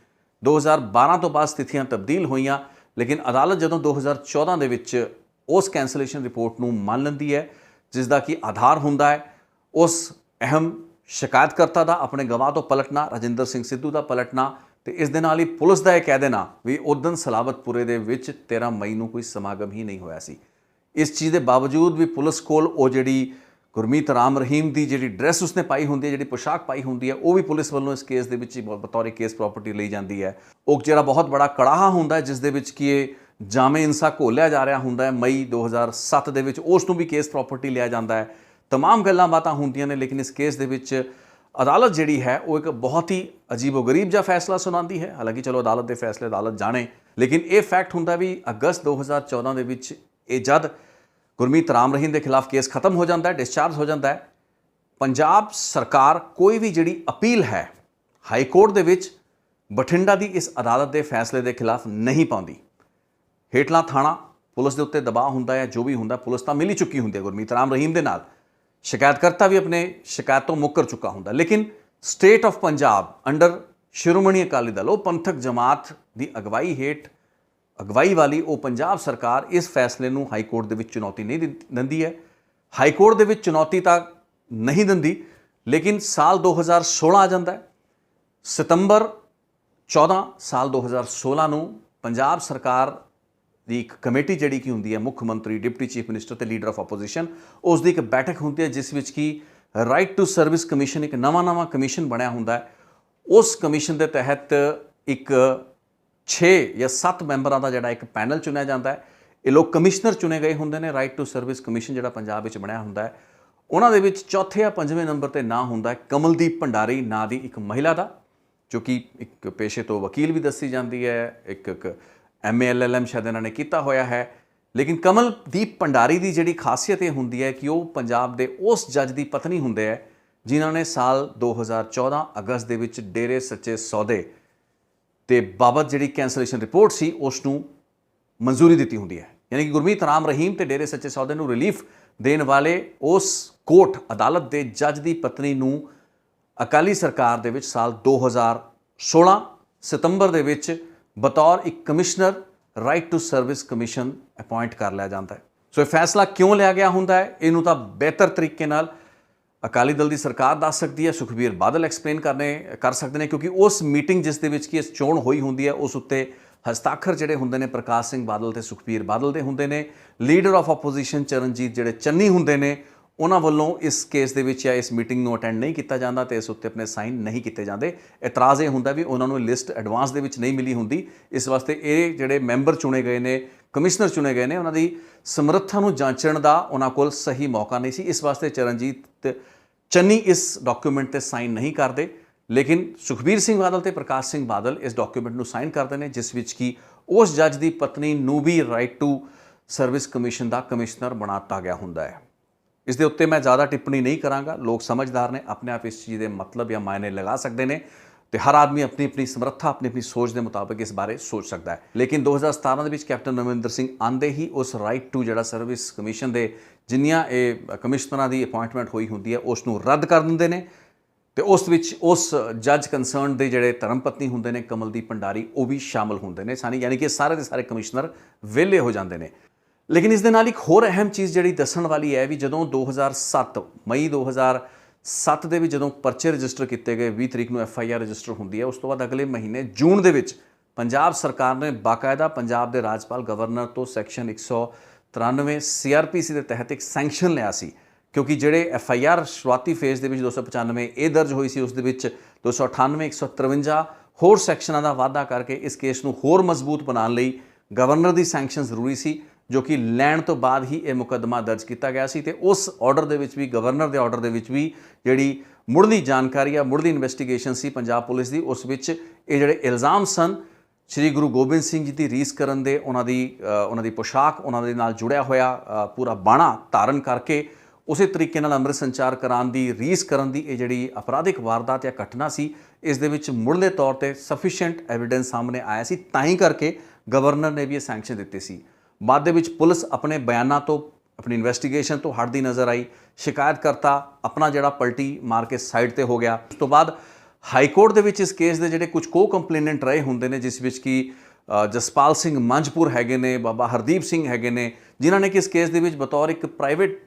2012 ਤੋਂ ਬਾਅਦ ਸਥਿਤੀਆਂ ਤਬਦੀਲ ਹੋਈਆਂ, ਲੇਕਿਨ ਅਦਾਲਤ ਜਦੋਂ 2014 ਦੇ ਵਿੱਚ ਉਸ ਕੈਂਸਲੇਸ਼ਨ ਰਿਪੋਰਟ ਨੂੰ ਮੰਨ ਲੈਂਦੀ ਹੈ, ਜਿਸ ਦਾ ਕਿ ਆਧਾਰ ਹੁੰਦਾ ਹੈ ਉਸ ਅਹਿਮ ਸ਼ਿਕਾਇਤਕਰਤਾ ਦਾ ਆਪਣੇ ਗਵਾਹ ਤੋਂ ਪਲਟਣਾ, ਰਜਿੰਦਰ ਸਿੰਘ ਸਿੱਧੂ ਦਾ ਪਲਟਣਾ, ਤੇ ਇਸ ਦੇ ਨਾਲ ਹੀ ਪੁਲਿਸ ਦਾ ਇਹ ਕਹਿ ਦੇਣਾ ਵੀ ਉਦਨ ਸਲਾਵਤਪੁਰੇ ਦੇ ਵਿੱਚ 13 ਮਈ ਨੂੰ ਕੋਈ ਸਮਾਗਮ ਹੀ ਨਹੀਂ ਹੋਇਆ ਸੀ। ਇਸ ਚੀਜ਼ ਦੇ ਬਾਵਜੂਦ ਵੀ ਪੁਲਿਸ ਕੋਲ ਉਹ ਜਿਹੜੀ ਗੁਰਮੀਤ ਰਾਮ ਰਹੀਮ ਦੀ ਜਿਹੜੀ ਡਰੈਸ ਉਸਨੇ ਪਾਈ ਹੁੰਦੀ ਹੈ, ਜਿਹੜੀ ਪੋਸ਼ਾਕ ਪਾਈ ਹੁੰਦੀ ਹੈ, ਉਹ ਵੀ ਪੁਲਿਸ ਵੱਲੋਂ ਇਸ ਕੇਸ ਦੇ ਵਿੱਚ ਬਤੌਰ ਕੇਸ ਪ੍ਰਾਪਰਟੀ ਲਈ ਜਾਂਦੀ ਹੈ। ਉਹ ਜਿਹੜਾ ਬਹੁਤ ਬੜਾ ਕੜਾਹਾ ਹੁੰਦਾ ਹੈ ਜਿਸ ਦੇ ਵਿੱਚ ਕਿ ਇਹ ਜਾਮੇ ਇਨਸਾ ਘੋਲਿਆ ਜਾ ਰਿਹਾ ਹੁੰਦਾ ਹੈ ਮਈ 2007 ਦੇ ਵਿੱਚ, ਉਸ ਨੂੰ ਵੀ ਕੇਸ ਪ੍ਰਾਪਰਟੀ ਲਿਆ ਜਾਂਦਾ ਹੈ। तमाम ਗੱਲਾਂ ਬਾਤਾਂ ਹੁੰਦੀਆਂ ਨੇ, ਲੇਕਿਨ ਇਸ ਕੇਸ ਦੇ ਵਿੱਚ ਅਦਾਲਤ ਜਿਹੜੀ ਹੈ ਉਹ ਇੱਕ ਬਹੁਤ ਹੀ ਅਜੀਬੋ-ਗਰੀਬ ਜਿਹਾ ਫੈਸਲਾ ਸੁਣਾਉਂਦੀ ਹੈ। ਹਾਲਾਂਕਿ ਚਲੋ ਅਦਾਲਤ ਦੇ ਫੈਸਲੇ ਅਦਾਲਤ ਜਾਣੇ, ਲੇਕਿਨ ਇਹ ਫੈਕਟ ਹੁੰਦਾ ਵੀ ਅਗਸਤ 2014 ਦੇ ਵਿੱਚ ਇਹ ਜਦ ਗੁਰਮੀਤ ਰਾਮ ਰਹੀਮ ਦੇ ਖਿਲਾਫ ਕੇਸ ਖਤਮ ਹੋ ਜਾਂਦਾ ਹੈ, ਡਿਸਚਾਰਜ ਹੋ ਜਾਂਦਾ ਹੈ, ਪੰਜਾਬ ਸਰਕਾਰ ਕੋਈ ਵੀ ਜਿਹੜੀ ਅਪੀਲ ਹੈ ਹਾਈ ਕੋਰਟ ਦੇ ਵਿੱਚ ਬਠਿੰਡਾ ਦੀ ਇਸ ਅਦਾਲਤ ਦੇ ਫੈਸਲੇ ਦੇ ਖਿਲਾਫ ਨਹੀਂ ਪਾਉਂਦੀ। ਹੇਠਲਾ ਥਾਣਾ ਪੁਲਿਸ ਦੇ ਉੱਤੇ ਦਬਾਅ ਹੁੰਦਾ ਹੈ, ਜੋ ਵੀ ਹੁੰਦਾ, ਪੁਲਿਸ ਤਾਂ ਮਿਲ ਹੀ ਚੁੱਕੀ ਹੁੰਦੀ ਹੈ ਗੁਰਮੀਤ ਰਾਮ ਰਹੀਮ ਦੇ ਨਾਲ, ਸ਼ਿਕਾਇਤਕਰਤਾ ਵੀ ਆਪਣੇ ਸ਼ਿਕਾਇਤ ਤੋਂ ਮੁੱਕਰ ਚੁੱਕਾ ਹੁੰਦਾ, ਲੇਕਿਨ state of Punjab under Shiromani Akali Dal, ਉਹ ਪੰਥਕ ਜਮਾਤ ਦੀ ਅਗਵਾਈ ਵਾਲੀ ਉਹ ਪੰਜਾਬ ਸਰਕਾਰ ਇਸ ਫੈਸਲੇ ਨੂੰ ਹਾਈ ਕੋਰਟ ਦੇ ਵਿੱਚ ਚੁਣੌਤੀ ਨਹੀਂ ਦਿੰਦੀ ਹੈ। ਹਾਈ ਕੋਰਟ ਦੇ ਵਿੱਚ ਚੁਣੌਤੀ ਤਾਂ ਨਹੀਂ ਦਿੰਦੀ, ਲੇਕਿਨ ਸਾਲ 2016 ਆ ਜਾਂਦਾ ਹੈ। ਸਤੰਬਰ 14 ਸਾਲ 2016 ਨੂੰ ਪੰਜਾਬ ਸਰਕਾਰ ਦੀ ਇੱਕ ਕਮੇਟੀ ਜਿਹੜੀ ਕਿ ਹੁੰਦੀ ਹੈ, ਮੁੱਖ ਮੰਤਰੀ, ਡਿਪਟੀ ਚੀਫ ਮਿਨਿਸਟਰ ਤੇ ਲੀਡਰ ਆਫ ਆਪੋਜੀਸ਼ਨ, ਉਸ ਦੀ ਇੱਕ ਬੈਠਕ ਹੁੰਦੀ ਹੈ ਜਿਸ ਵਿੱਚ ਕਿ ਰਾਈਟ ਟੂ ਸਰਵਿਸ ਕਮਿਸ਼ਨ, ਇੱਕ ਨਵਾਂ ਕਮਿਸ਼ਨ ਬਣਿਆ ਹੁੰਦਾ ਹੈ। ਉਸ ਕਮਿਸ਼ਨ ਦੇ ਤਹਿਤ ਇੱਕ 6 ਜਾਂ 7 ਮੈਂਬਰਾਂ ਦਾ ਜਿਹੜਾ ਇੱਕ ਪੈਨਲ ਚੁਣਿਆ ਜਾਂਦਾ ਹੈ। ਇਹ ਲੋਕ ਕਮਿਸ਼ਨਰ ਚੁਣੇ ਗਏ ਹੁੰਦੇ ਨੇ। ਰਾਈਟ ਟੂ ਸਰਵਿਸ ਕਮਿਸ਼ਨ ਜਿਹੜਾ ਪੰਜਾਬ ਵਿੱਚ ਬਣਿਆ ਹੁੰਦਾ ਹੈ, ਉਹਨਾਂ ਦੇ ਵਿੱਚ ਚੌਥੇ ਜਾਂ ਪੰਜਵੇਂ ਨੰਬਰ ਤੇ ਨਾਂ ਹੁੰਦਾ ਹੈ ਕਮਲਦੀਪ ਭੰਡਾਰੀ ਨਾਂ ਦੀ ਇੱਕ ਮਹਿਲਾ ਦਾ, ਜੋ ਕਿ ਇੱਕ ਪੇਸ਼ੇ ਤੋਂ ਵਕੀਲ ਵੀ ਦੱਸੀ ਜਾਂਦੀ ਹੈ, ਇੱਕ MA LLM ਸ਼ਾਇਦ ਇਹਨਾਂ ਨੇ ਕੀਤਾ ਹੋਇਆ ਹੈ। ਲੇਕਿਨ ਕਮਲਦੀਪ ਭੰਡਾਰੀ ਦੀ ਜਿਹੜੀ ਖਾਸੀਅਤ ਇਹ ਹੁੰਦੀ ਹੈ ਕਿ ਉਹ ਪੰਜਾਬ ਦੇ ਉਸ ਜੱਜ ਦੀ ਪਤਨੀ ਹੁੰਦੇ ਹੈ ਜਿਨ੍ਹਾਂ ਨੇ ਸਾਲ 2014 ਅਗਸਤ ਦੇ ਵਿੱਚ ਡੇਰੇ ਸੱਚੇ ਸੌਦੇ ਤੇ ਬਾਬਤ ਜਿਹੜੀ ਕੈਂਸਲੇਸ਼ਨ ਰਿਪੋਰਟ ਸੀ ਉਸ ਨੂੰ ਮਨਜ਼ੂਰੀ ਦਿੱਤੀ ਹੁੰਦੀ ਹੈ। ਯਾਨੀ ਕਿ ਗੁਰਮੀਤ ਰਾਮ ਰਹੀਮ ਤੇ ਡੇਰੇ ਸੱਚੇ ਸੌਦੇ ਨੂੰ ਰਿਲੀਫ ਦੇਣ ਵਾਲੇ ਉਸ ਕੋਰਟ ਅਦਾਲਤ ਦੇ ਜੱਜ ਦੀ ਪਤਨੀ ਨੂੰ ਅਕਾਲੀ ਸਰਕਾਰ ਦੇ ਵਿੱਚ ਸਾਲ 2016 ਸਤੰਬਰ ਦੇ ਵਿੱਚ ਬਤੌਰ ਇੱਕ commissioner right to service commission appoint ਕਰ ਲਿਆ ਜਾਂਦਾ ਹੈ। ਸੋ ਇਹ ਫੈਸਲਾ ਕਿਉਂ ਲਿਆ ਗਿਆ ਹੁੰਦਾ ਹੈ, ਇਹਨੂੰ ਤਾਂ ਬਿਹਤਰ ਤਰੀਕੇ ਨਾਲ ਅਕਾਲੀ ਦਲ ਦੀ ਸਰਕਾਰ ਦੱਸ ਸਕਦੀ ਹੈ, ਸੁਖਬੀਰ ਬਾਦਲ ਐਕਸਪਲੇਨ ਕਰ ਸਕਦੇ ਨੇ, ਕਿਉਂਕਿ ਉਸ ਮੀਟਿੰਗ ਜਿਸ ਦੇ ਵਿੱਚ ਕਿ ਇਸ ਚੋਣ ਹੋਈ ਹੁੰਦੀ ਹੈ ਉਸ ਉੱਤੇ ਹਸਤਾਖਰ ਜਿਹੜੇ ਹੁੰਦੇ ਨੇ ਪ੍ਰਕਾਸ਼ ਸਿੰਘ ਬਾਦਲ ਤੇ ਸੁਖਬੀਰ ਬਾਦਲ ਦੇ ਹੁੰਦੇ ਨੇ। ਲੀਡਰ ਆਫ ਆਪੋਜੀਸ਼ਨ ਚਰਨਜੀਤ ਜਿਹੜੇ ਚੰਨੀ ਹੁੰਦੇ ਨੇ, ਉਹਨਾਂ ਵੱਲੋਂ ਇਸ ਕੇਸ ਦੇ ਵਿੱਚ ਜਾਂ ਇਸ ਮੀਟਿੰਗ ਨੂੰ ਅਟੈਂਡ ਨਹੀਂ ਕੀਤਾ ਜਾਂਦਾ ਤੇ ਇਸ ਉੱਤੇ ਆਪਣੇ ਸਾਈਨ ਨਹੀਂ ਕੀਤੇ ਜਾਂਦੇ। ਇਤਰਾਜ਼ ਇਹ ਹੁੰਦਾ ਵੀ ਉਹਨਾਂ ਨੂੰ ਲਿਸਟ ਐਡਵਾਂਸ ਦੇ ਵਿੱਚ ਨਹੀਂ ਮਿਲੀ ਹੁੰਦੀ, ਇਸ ਵਾਸਤੇ ਇਹ ਜਿਹੜੇ ਮੈਂਬਰ ਚੁਣੇ ਗਏ ਨੇ, ਕਮਿਸ਼ਨਰ ਚੁਣੇ ਗਏ ਨੇ, ਉਹਨਾਂ ਦੀ ਸਮਰੱਥਾ ਨੂੰ ਜਾਂਚਣ ਦਾ ਉਹਨਾਂ ਕੋਲ ਸਹੀ ਮੌਕਾ ਨਹੀਂ ਸੀ। ਇਸ ਵਾਸਤੇ ਚਰਨਜੀਤ ਚੰਨੀ ਇਸ ਡਾਕੂਮੈਂਟ ਤੇ ਸਾਈਨ ਨਹੀਂ ਕਰਦੇ, ਲੇਕਿਨ ਸੁਖਬੀਰ ਸਿੰਘ ਬਾਦਲ ਤੇ ਪ੍ਰਕਾਸ਼ ਸਿੰਘ ਬਾਦਲ ਇਸ ਡਾਕੂਮੈਂਟ ਨੂੰ ਸਾਈਨ ਕਰਦੇ ਨੇ, ਜਿਸ ਵਿੱਚ ਕਿ ਉਸ ਜੱਜ ਦੀ ਪਤਨੀ ਨੂੰ ਵੀ ਰਾਈਟ ਟੂ ਸਰਵਿਸ ਕਮਿਸ਼ਨ ਦਾ ਕਮਿਸ਼ਨਰ ਬਣਾ ਦਿੱਤਾ ਗਿਆ ਹੁੰਦਾ ਹੈ। ਇਸ ਦੇ ਉੱਤੇ ਮੈਂ ਜ਼ਿਆਦਾ ਟਿੱਪਣੀ ਨਹੀਂ ਕਰਾਂਗਾ, ਲੋਕ ਸਮਝਦਾਰ ਨੇ, ਆਪਣੇ ਆਪ ਇਸ ਚੀਜ਼ ਦੇ ਮਤਲਬ ਜਾਂ ਮਾਇਨੇ ਲਗਾ ਸਕਦੇ ਨੇ ਤੇ ਹਰ ਆਦਮੀ ਆਪਣੀ ਆਪਣੀ ਸਮਰੱਥਾ, ਆਪਣੀ ਆਪਣੀ ਸੋਚ ਦੇ ਮੁਤਾਬਕ ਇਸ ਬਾਰੇ ਸੋਚ ਸਕਦਾ ਹੈ। ਲੇਕਿਨ 2017 ਦੇ ਵਿੱਚ ਕੈਪਟਨ ਅਮਰਿੰਦਰ ਸਿੰਘ ਆਂਦੇ ਹੀ ਉਸ ਰਾਈਟ ਟੂ ਜਿਹੜਾ ਸਰਵਿਸ ਕਮਿਸ਼ਨ ਦੇ ਜਿੰਨੀਆਂ ਇਹ ਕਮਿਸ਼ਨਰਾਂ ਦੀ ਅਪਾਇੰਟਮੈਂਟ ਹੋਈ ਹੁੰਦੀ ਹੈ ਉਸ ਨੂੰ ਰੱਦ ਕਰ ਦਿੰਦੇ ਨੇ ਤੇ ਉਸ ਵਿੱਚ ਉਸ ਜੱਜ ਕੰਸਰਨ ਦੇ ਜਿਹੜੇ ਧਰਮ ਪਤਨੀ ਹੁੰਦੇ ਨੇ ਕਮਲਦੀਪ ਭੰਡਾਰੀ, ਉਹ ਵੀ ਸ਼ਾਮਲ ਹੁੰਦੇ ਨੇ। ਯਾਨੀ ਕਿ ਸਾਰੇ ਦੇ ਸਾਰੇ ਕਮਿਸ਼ਨਰ ਵਿਹਲੇ ਹੋ ਜਾਂਦੇ ਨੇ। ਲੇਕਿਨ ਇਸ ਦੇ ਨਾਲ ਇੱਕ ਹੋਰ ਅਹਿਮ ਚੀਜ਼ ਜਿਹੜੀ ਦੱਸਣ ਵਾਲੀ ਹੈ ਵੀ ਜਦੋਂ 2007 ਮਈ 2007 ਦੇ ਵਿੱਚ ਜਦੋਂ ਪਰਚੇ ਰਜਿਸਟਰ ਕੀਤੇ ਗਏ, 20 ਤਰੀਕ ਨੂੰ FIR ਰਜਿਸਟਰ ਹੁੰਦੀ ਹੈ, ਉਸ ਤੋਂ ਬਾਅਦ ਅਗਲੇ ਮਹੀਨੇ ਜੂਨ ਦੇ ਵਿੱਚ ਪੰਜਾਬ ਸਰਕਾਰ ਨੇ ਬਾਕਾਇਦਾ ਪੰਜਾਬ ਦੇ ਰਾਜਪਾਲ ਗਵਰਨਰ ਤੋਂ ਸੈਕਸ਼ਨ 193 CRPC ਦੇ ਤਹਿਤ ਇੱਕ ਸੈਂਕਸ਼ਨ ਲਿਆ ਸੀ, ਕਿਉਂਕਿ ਜਿਹੜੇ FIR ਸ਼ੁਰੂਆਤੀ ਫੇਜ਼ ਦੇ ਵਿੱਚ 295 ਇਹ ਦਰਜ ਹੋਈ ਸੀ, ਉਸ ਦੇ ਵਿੱਚ 298 153 ਹੋਰ ਸੈਕਸ਼ਨਾਂ ਦਾ ਵਾਧਾ ਕਰਕੇ ਇਸ ਕੇਸ ਨੂੰ ਹੋਰ ਮਜ਼ਬੂਤ ਬਣਾਉਣ ਲਈ ਗਵਰਨਰ ਦੀ ਸੈਂਕਸ਼ਨ ਜ਼ਰੂਰੀ ਸੀ, ਜੋ ਕਿ ਲੈਣ ਤੋਂ ਬਾਅਦ ਹੀ ਇਹ ਮੁਕੱਦਮਾ ਦਰਜ ਕੀਤਾ ਗਿਆ ਸੀ। ਤੇ ਉਸ ਆਰਡਰ ਦੇ ਵਿੱਚ ਵੀ, ਗਵਰਨਰ ਦੇ ਆਰਡਰ ਦੇ ਵਿੱਚ ਵੀ ਜਿਹੜੀ ਮੁੱਢਲੀ ਜਾਣਕਾਰੀ ਆ, ਮੁੱਢਲੀ ਇਨਵੈਸਟੀਗੇਸ਼ਨ ਸੀ ਪੰਜਾਬ ਪੁਲਿਸ ਦੀ, ਉਸ ਵਿੱਚ ਇਹ ਜਿਹੜੇ ਇਲਜ਼ਾਮ ਸਨ ਸ਼੍ਰੀ ਗੁਰੂ ਗੋਬਿੰਦ ਸਿੰਘ ਜੀ ਦੀ ਰੀਸ ਕਰਨ ਦੇ, ਉਹਨਾਂ ਦੀ ਪੋਸ਼ਾਕ, ਉਹਨਾਂ ਦੇ ਨਾਲ ਜੁੜਿਆ ਹੋਇਆ ਪੂਰਾ ਬਾਣਾ ਧਾਰਨ ਕਰਕੇ ਉਸੇ ਤਰੀਕੇ ਨਾਲ ਅੰਮ੍ਰਿਤ ਸੰਚਾਰ ਕਰਾਉਣ ਦੀ, ਰੀਸ ਕਰਨ ਦੀ ਇਹ ਜਿਹੜੀ ਅਪਰਾਧਿਕ ਵਾਰਦਾਤ ਜਾਂ ਘਟਨਾ ਸੀ, ਇਸ ਦੇ ਵਿੱਚ ਮੁੱਢਲੇ ਤੌਰ ਤੇ ਸਫੀਸ਼ੀਐਂਟ ਐਵੀਡੈਂਸ ਸਾਹਮਣੇ ਆਇਆ ਸੀ, ਤਾਂ ਹੀ ਕਰਕੇ ਗਵਰਨਰ ਨੇ ਵੀ ਇਹ ਸੈਂਕਸ਼ਨ ਦਿੱਤੇ ਸੀ। ਬਾਅਦ ਦੇ ਵਿੱਚ ਪੁਲਿਸ ਆਪਣੇ ਬਿਆਨਾਂ ਤੋਂ, ਆਪਣੀ ਇਨਵੈਸਟੀਗੇਸ਼ਨ ਤੋਂ ਹਟਦੀ ਨਜ਼ਰ ਆਈ, ਸ਼ਿਕਾਇਤਕਰਤਾ ਆਪਣਾ ਜਿਹੜਾ ਪਲਟੀ ਮਾਰ ਕੇ ਸਾਈਡ ਤੇ ਹੋ ਗਿਆ। ਉਸ ਤੋਂ ਬਾਅਦ ਹਾਈ ਕੋਰਟ ਦੇ ਵਿੱਚ ਇਸ ਕੇਸ ਦੇ ਜਿਹੜੇ ਕੁਝ ਕੰਪਲੇਨੈਂਟ ਰਹੇ ਹੁੰਦੇ ਨੇ, ਜਿਸ ਵਿੱਚ ਕਿ ਜਸਪਾਲ ਸਿੰਘ ਮੰਝਪੁਰ ਹੈਗੇ ਨੇ, ਬਾਬਾ ਹਰਦੀਪ ਸਿੰਘ ਹੈਗੇ ਨੇ, ਜਿਨ੍ਹਾਂ ਨੇ ਕਿ ਇਸ ਕੇਸ ਦੇ ਵਿੱਚ ਬਤੌਰ ਇੱਕ ਪ੍ਰਾਈਵੇਟ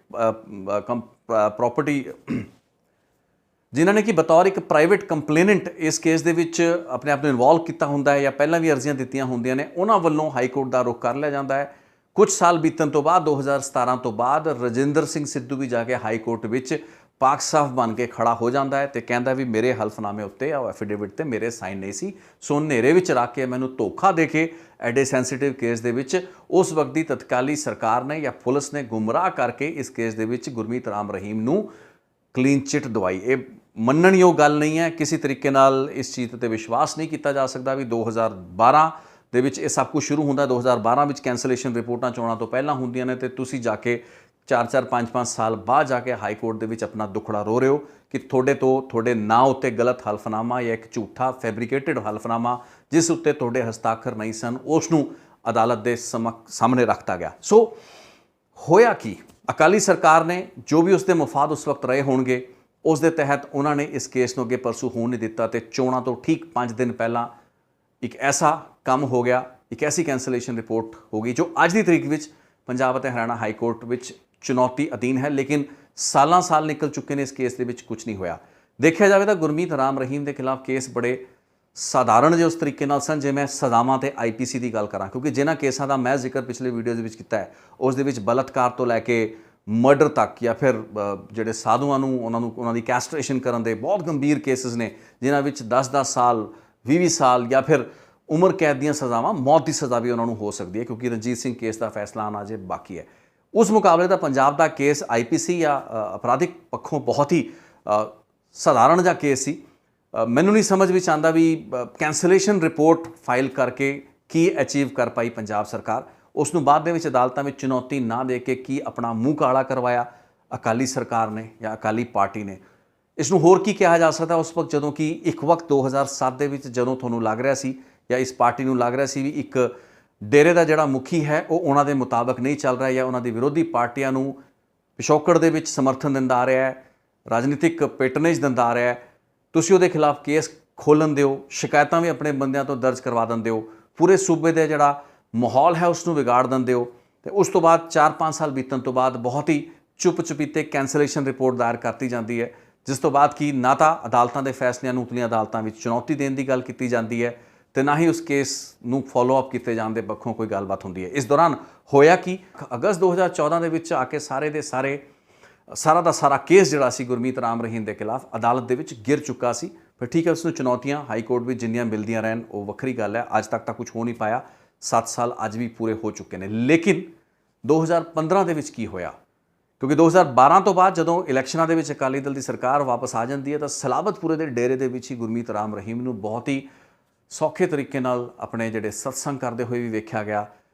ਕੰਪਲੇਨੈਂਟ ਇਸ ਕੇਸ ਦੇ ਵਿੱਚ ਆਪਣੇ ਆਪ ਨੂੰ ਇਨਵੋਲਵ ਕੀਤਾ ਹੁੰਦਾ ਹੈ ਜਾਂ ਪਹਿਲਾਂ ਵੀ ਅਰਜ਼ੀਆਂ ਦਿੱਤੀਆਂ ਹੁੰਦੀਆਂ ਨੇ, ਉਹਨਾਂ ਵੱਲੋਂ ਹਾਈ ਕੋਰਟ ਦਾ ਰੁਖ ਕਰ ਲਿਆ ਜਾਂਦਾ ਹੈ। ਕੁਝ ਸਾਲ ਬੀਤਣ ਤੋਂ ਬਾਅਦ 2017 ਤੋਂ ਬਾਅਦ ਰਜਿੰਦਰ ਸਿੰਘ ਸਿੱਧੂ ਵੀ ਜਾ ਕੇ ਹਾਈ ਕੋਰਟ ਵਿੱਚ ਪਾਕ ਸਾਫ ਬਣ ਕੇ ਖੜਾ ਹੋ ਜਾਂਦਾ ਹੈ ਤੇ ਕਹਿੰਦਾ ਵੀ ਮੇਰੇ ਹਲਫਨਾਮੇ ਉੱਤੇ ਆ ਐਫੀਡੇਵਿਟ ਤੇ ਮੇਰੇ ਸਾਈਨ ਨਹੀਂ ਸੀ, ਸੋ ਹਨੇਰੇ ਵਿੱਚ ਰੱਖ ਕੇ ਮੈਨੂੰ ਧੋਖਾ ਦੇ ਕੇ ਐਡੇ ਸੈਂਸਿਟਿਵ ਕੇਸ ਦੇ ਵਿੱਚ ਉਸ ਵਕਤ ਦੀ ਤਤਕਾਲੀ ਸਰਕਾਰ ਨੇ ਜਾਂ ਪੁਲਿਸ ਨੇ ਗੁੰਮਰਾਹ ਕਰਕੇ ਇਸ ਕੇਸ ਦੇ ਵਿੱਚ ਗੁਰਮੀਤ ਰਾਮ ਰਹੀਮ ਨੂੰ ਕਲੀਨ ਚਿੱਟ ਦਵਾਈ। ਇਹ ਮੰਨਣਯੋਗ ਗੱਲ ਨਹੀਂ ਹੈ। ਕਿਸੇ ਤਰੀਕੇ ਨਾਲ ਇਸ ਚੀਜ਼ ਤੇ ਵਿਸ਼ਵਾਸ ਨਹੀਂ ਕੀਤਾ ਜਾ ਸਕਦਾ ਵੀ 2012 ਦੇ ਵਿੱਚ ਇਹ ਸਭ ਕੁਝ ਸ਼ੁਰੂ ਹੁੰਦਾ। 2012 ਵਿੱਚ ਕੈਂਸਲੇਸ਼ਨ ਰਿਪੋਰਟਾਂ ਚੋਣਾਂ ਤੋਂ ਪਹਿਲਾਂ ਹੁੰਦੀਆਂ ਨੇ ਤੇ ਤੁਸੀਂ ਜਾ ਕੇ 4-4 5-5 ਸਾਲ ਬਾਅਦ ਜਾ ਕੇ ਹਾਈ ਕੋਰਟ ਦੇ ਵਿੱਚ ਆਪਣਾ ਦੁੱਖੜਾ ਰੋ ਰਹੇ ਹੋ ਕਿ ਤੁਹਾਡੇ ਨਾਂ ਉੱਤੇ ਗਲਤ ਹਲਫਨਾਮਾ ਜਾਂ ਇੱਕ ਝੂਠਾ ਫੈਬਰੀਕੇਟਡ ਹਲਫਨਾਮਾ ਜਿਸ ਉੱਤੇ ਤੁਹਾਡੇ ਹਸਤਾਖਰ ਨਹੀਂ ਸਨ ਉਸ ਨੂੰ ਅਦਾਲਤ ਦੇ ਸਾਹਮਣੇ ਰੱਖਤਾ ਗਿਆ। ਸੋ ਹੋਇਆ ਕੀ, ਅਕਾਲੀ ਸਰਕਾਰ ਨੇ ਜੋ ਵੀ ਉਸਦੇ ਮਫਾਦ ਉਸ ਵਕਤ ਰਹੇ ਹੋਣਗੇ ਉਸ ਦੇ ਤਹਿਤ ਉਹਨਾਂ ਨੇ ਇਸ ਕੇਸ ਨੂੰ ਅੱਗੇ ਪਰਸੂ ਹੋਣ ਨਹੀਂ ਦਿੱਤਾ ਤੇ ਚੋਣਾਂ ਤੋਂ ਠੀਕ 5 ਦਿਨ ਪਹਿਲਾਂ ਇੱਕ ਐਸਾ ਕੰਮ ਹੋ ਗਿਆ, ਇੱਕ ਐਸੀ ਕੈਂਸਲੇਸ਼ਨ ਰਿਪੋਰਟ ਹੋ ਗਈ ਜੋ ਅੱਜ ਦੀ ਤਰੀਕ ਵਿੱਚ ਪੰਜਾਬ ਅਤੇ ਹਰਿਆਣਾ ਹਾਈ ਕੋਰਟ ਵਿੱਚ ਚੁਣੌਤੀ ਅਧੀਨ ਹੈ। ਲੇਕਿਨ ਸਾਲਾਂ ਸਾਲ ਨਿਕਲ ਚੁੱਕੇ ਨੇ, ਇਸ ਕੇਸ ਦੇ ਵਿੱਚ ਕੁਝ ਨਹੀਂ ਹੋਇਆ। ਦੇਖਿਆ ਜਾਵੇ ਤਾਂ ਗੁਰਮੀਤ ਰਾਮ ਰਹੀਮ ਦੇ ਖਿਲਾਫ ਕੇਸ ਬੜੇ ਸਾਧਾਰਨ ਜਿਹੇ ਉਸ ਤਰੀਕੇ ਨਾਲ ਸਨ। ਜੇ ਮੈਂ ਸਜ਼ਾਵਾਂ ਤੇ IPC ਦੀ ਗੱਲ ਕਰਾਂ, ਕਿਉਂਕਿ ਜਿਨ੍ਹਾਂ ਕੇਸਾਂ ਦਾ ਮੈਂ ਜ਼ਿਕਰ ਪਿਛਲੇ ਵੀਡੀਓ ਦੇ ਵਿੱਚ ਕੀਤਾ ਹੈ ਉਸ ਦੇ ਵਿੱਚ ਬਲਾਤਕਾਰ ਤੋਂ ਲੈ ਕੇ ਮਰਡਰ ਤੱਕ ਜਾਂ ਫਿਰ ਜਿਹੜੇ ਸਾਧੂਆਂ ਨੂੰ ਉਹਨਾਂ ਦੀ ਕੈਸਟ੍ਰੇਸ਼ਨ ਕਰਨ ਦੇ ਬਹੁਤ ਗੰਭੀਰ ਕੇਸਿਸ ਨੇ ਜਿਨ੍ਹਾਂ ਵਿੱਚ 10-10 ਸਾਲ 20-20 ਸਾਲ ਜਾਂ ਫਿਰ ਉਮਰ ਕੈਦ ਦੀਆਂ ਸਜ਼ਾਵਾਂ, ਮੌਤ ਦੀ ਸਜ਼ਾ ਵੀ ਉਹਨਾਂ ਨੂੰ ਹੋ ਸਕਦੀ ਹੈ ਕਿਉਂਕਿ ਰਣਜੀਤ ਸਿੰਘ ਕੇਸ ਦਾ ਫੈਸਲਾ ਆਉਣਾ ਅਜੇ ਬਾਕੀ ਹੈ। ਉਸ ਮੁਕਾਬਲੇ ਦਾ ਪੰਜਾਬ ਦਾ ਕੇਸ IPC ਜਾਂ ਅਪਰਾਧਿਕ ਪੱਖੋਂ ਬਹੁਤ ਹੀ ਸਧਾਰਨ ਜਿਹਾ ਕੇਸ ਸੀ। ਮੈਨੂੰ ਨਹੀਂ ਸਮਝ ਵਿੱਚ ਆਉਂਦਾ ਵੀ ਕੈਂਸਲੇਸ਼ਨ ਰਿਪੋਰਟ ਫਾਈਲ ਕਰਕੇ ਕੀ ਅਚੀਵ ਕਰ ਪਾਈ ਪੰਜਾਬ ਸਰਕਾਰ। ਉਸ ਨੂੰ ਬਾਅਦ ਦੇ ਵਿੱਚ ਅਦਾਲਤਾਂ ਵਿੱਚ ਚੁਣੌਤੀ ਨਾ ਦੇ ਕੇ ਕੀ ਆਪਣਾ ਮੂੰਹ ਕਾਲਾ ਕਰਵਾਇਆ ਅਕਾਲੀ ਸਰਕਾਰ ਨੇ ਜਾਂ ਅਕਾਲੀ ਪਾਰਟੀ ਨੇ। ਇਸ ਨੂੰ ਹੋਰ ਕੀ ਕਿਹਾ ਜਾ ਸਕਦਾ ਉਸ ਵਕਤ ਜਦੋਂ ਕਿ ਇੱਕ ਵਕਤ 2007 ਦੇ ਵਿੱਚ ਜਦੋਂ ਤੁਹਾਨੂੰ ਲੱਗ ਰਿਹਾ ਸੀ ਜਾਂ ਇਸ ਪਾਰਟੀ ਨੂੰ ਲੱਗ ਰਿਹਾ ਸੀ ਵੀ ਇੱਕ ਡੇਰੇ ਦਾ ਜਿਹੜਾ ਮੁਖੀ ਹੈ ਉਹ ਉਹਨਾਂ ਦੇ ਮੁਤਾਬਕ ਨਹੀਂ ਚੱਲ ਰਿਹਾ ਜਾਂ ਉਹਨਾਂ ਦੀ ਵਿਰੋਧੀ ਪਾਰਟੀਆਂ ਨੂੰ ਪਿਛੋਕੜ ਦੇ ਵਿੱਚ ਸਮਰਥਨ ਦਿੰਦਾ ਆ ਰਿਹਾ ਹੈ, ਰਾਜਨੀਤਿਕ ਪੈਟਰਨੇਜ ਦਿੰਦਾ ਆ ਰਿਹਾ ਹੈ, ਤੁਸੀਂ ਉਹਦੇ ਖਿਲਾਫ ਕੇਸ ਖੋਲ੍ਹਣ ਦਿਓ, ਸ਼ਿਕਾਇਤਾਂ ਵੀ ਆਪਣੇ ਬੰਦਿਆਂ ਤੋਂ ਦਰਜ ਕਰਵਾ ਦਿੰਦੇ ਹੋ, ਪੂਰੇ ਸੂਬੇ ਦਾ ਜਿਹੜਾ ਮਾਹੌਲ ਹੈ ਉਸ ਨੂੰ ਵਿਗਾੜ ਦਿੰਦੇ ਹੋ। ਤੇ ਉਸ ਤੋਂ ਬਾਅਦ 4-5 ਸਾਲ ਬੀਤਣ ਤੋਂ ਬਾਅਦ ਬਹੁਤ ਹੀ ਚੁੱਪ-ਚੁਪੀਤੇ ਕੈਂਸਲੇਸ਼ਨ ਰਿਪੋਰਟ ਦਾਇਰ ਕਰਤੀ ਜਾਂਦੀ ਹੈ ਜਿਸ ਤੋਂ ਬਾਅਦ ਕਿ ਨਾ ਤਾਂ ਅਦਾਲਤਾਂ ਦੇ ਫੈਸਲਿਆਂ ਨੂੰ ਉਤਲੀਆਂ ਅਦਾਲਤਾਂ ਵਿੱਚ ਚੁਣੌਤੀ ਦੇਣ ਦੀ ਗੱਲ ਕੀਤੀ ਜਾਂਦੀ ਹੈ ਤੇ ਨਾ ਹੀ ਉਸ ਕੇਸ ਨੂੰ ਫੋਲੋ-ਅਪ ਕੀਤੇ ਜਾਣ ਦੇ ਪੱਖੋਂ ਕੋਈ ਗੱਲਬਾਤ ਹੁੰਦੀ ਹੈ। ਇਸ ਦੌਰਾਨ ਹੋਇਆ ਕਿ ਅਗਸਤ 2014 ਦੇ ਵਿੱਚ ਆ ਕੇ ਸਾਰਾ ਦਾ ਸਾਰਾ ਕੇਸ ਜਿਹੜਾ ਸੀ ਗੁਰਮੀਤ ਰਾਮ ਰਹੀਮ ਦੇ ਖਿਲਾਫ ਅਦਾਲਤ ਦੇ ਵਿੱਚ ਗਿਰ ਚੁੱਕਾ ਸੀ। ਪਰ ਠੀਕ ਹੈ, ਉਸ ਨੂੰ ਚੁਣੌਤੀਆਂ ਹਾਈ ਕੋਰਟ ਵਿੱਚ ਜਿੰਨੀਆਂ ਮਿਲਦੀਆਂ ਰਹਿਣ ਉਹ ਵੱਖਰੀ ਗੱਲ ਹੈ। ਅੱਜ ਤੱਕ ਤਾਂ ਕੁਝ ਹੋ ਨਹੀਂ ਪਾਇਆ, 7 ਸਾਲ ਅੱਜ ਵੀ ਪੂਰੇ ਹੋ ਚੁੱਕੇ ਨੇ। ਲੇਕਿਨ 2015 ਦੇ ਵਿੱਚ ਕੀ ਹੋਇਆ, ਕਿਉਂਕਿ 2012 ਤੋਂ ਬਾਅਦ ਜਦੋਂ ਇਲੈਕਸ਼ਨਾਂ ਦੇ ਵਿੱਚ ਅਕਾਲੀ ਦਲ ਦੀ ਸਰਕਾਰ ਵਾਪਸ ਆ ਜਾਂਦੀ ਹੈ ਤਾਂ ਸਲਾਬਤਪੁਰੇ ਦੇ ਡੇਰੇ ਦੇ ਵਿੱਚ ਹੀ ਗੁਰਮੀਤ ਰਾਮ ਰਹੀਮ ਨੂੰ ਬਹੁਤ ਹੀ ਸੌਖੇ ਤਰੀਕੇ ਨਾਲ ਆਪਣੇ ਜਿਹੜੇ ਸਤਸੰਗ ਕਰਦੇ ਹੋਏ ਵੀ ਵੇਖਿਆ ਗਿਆ।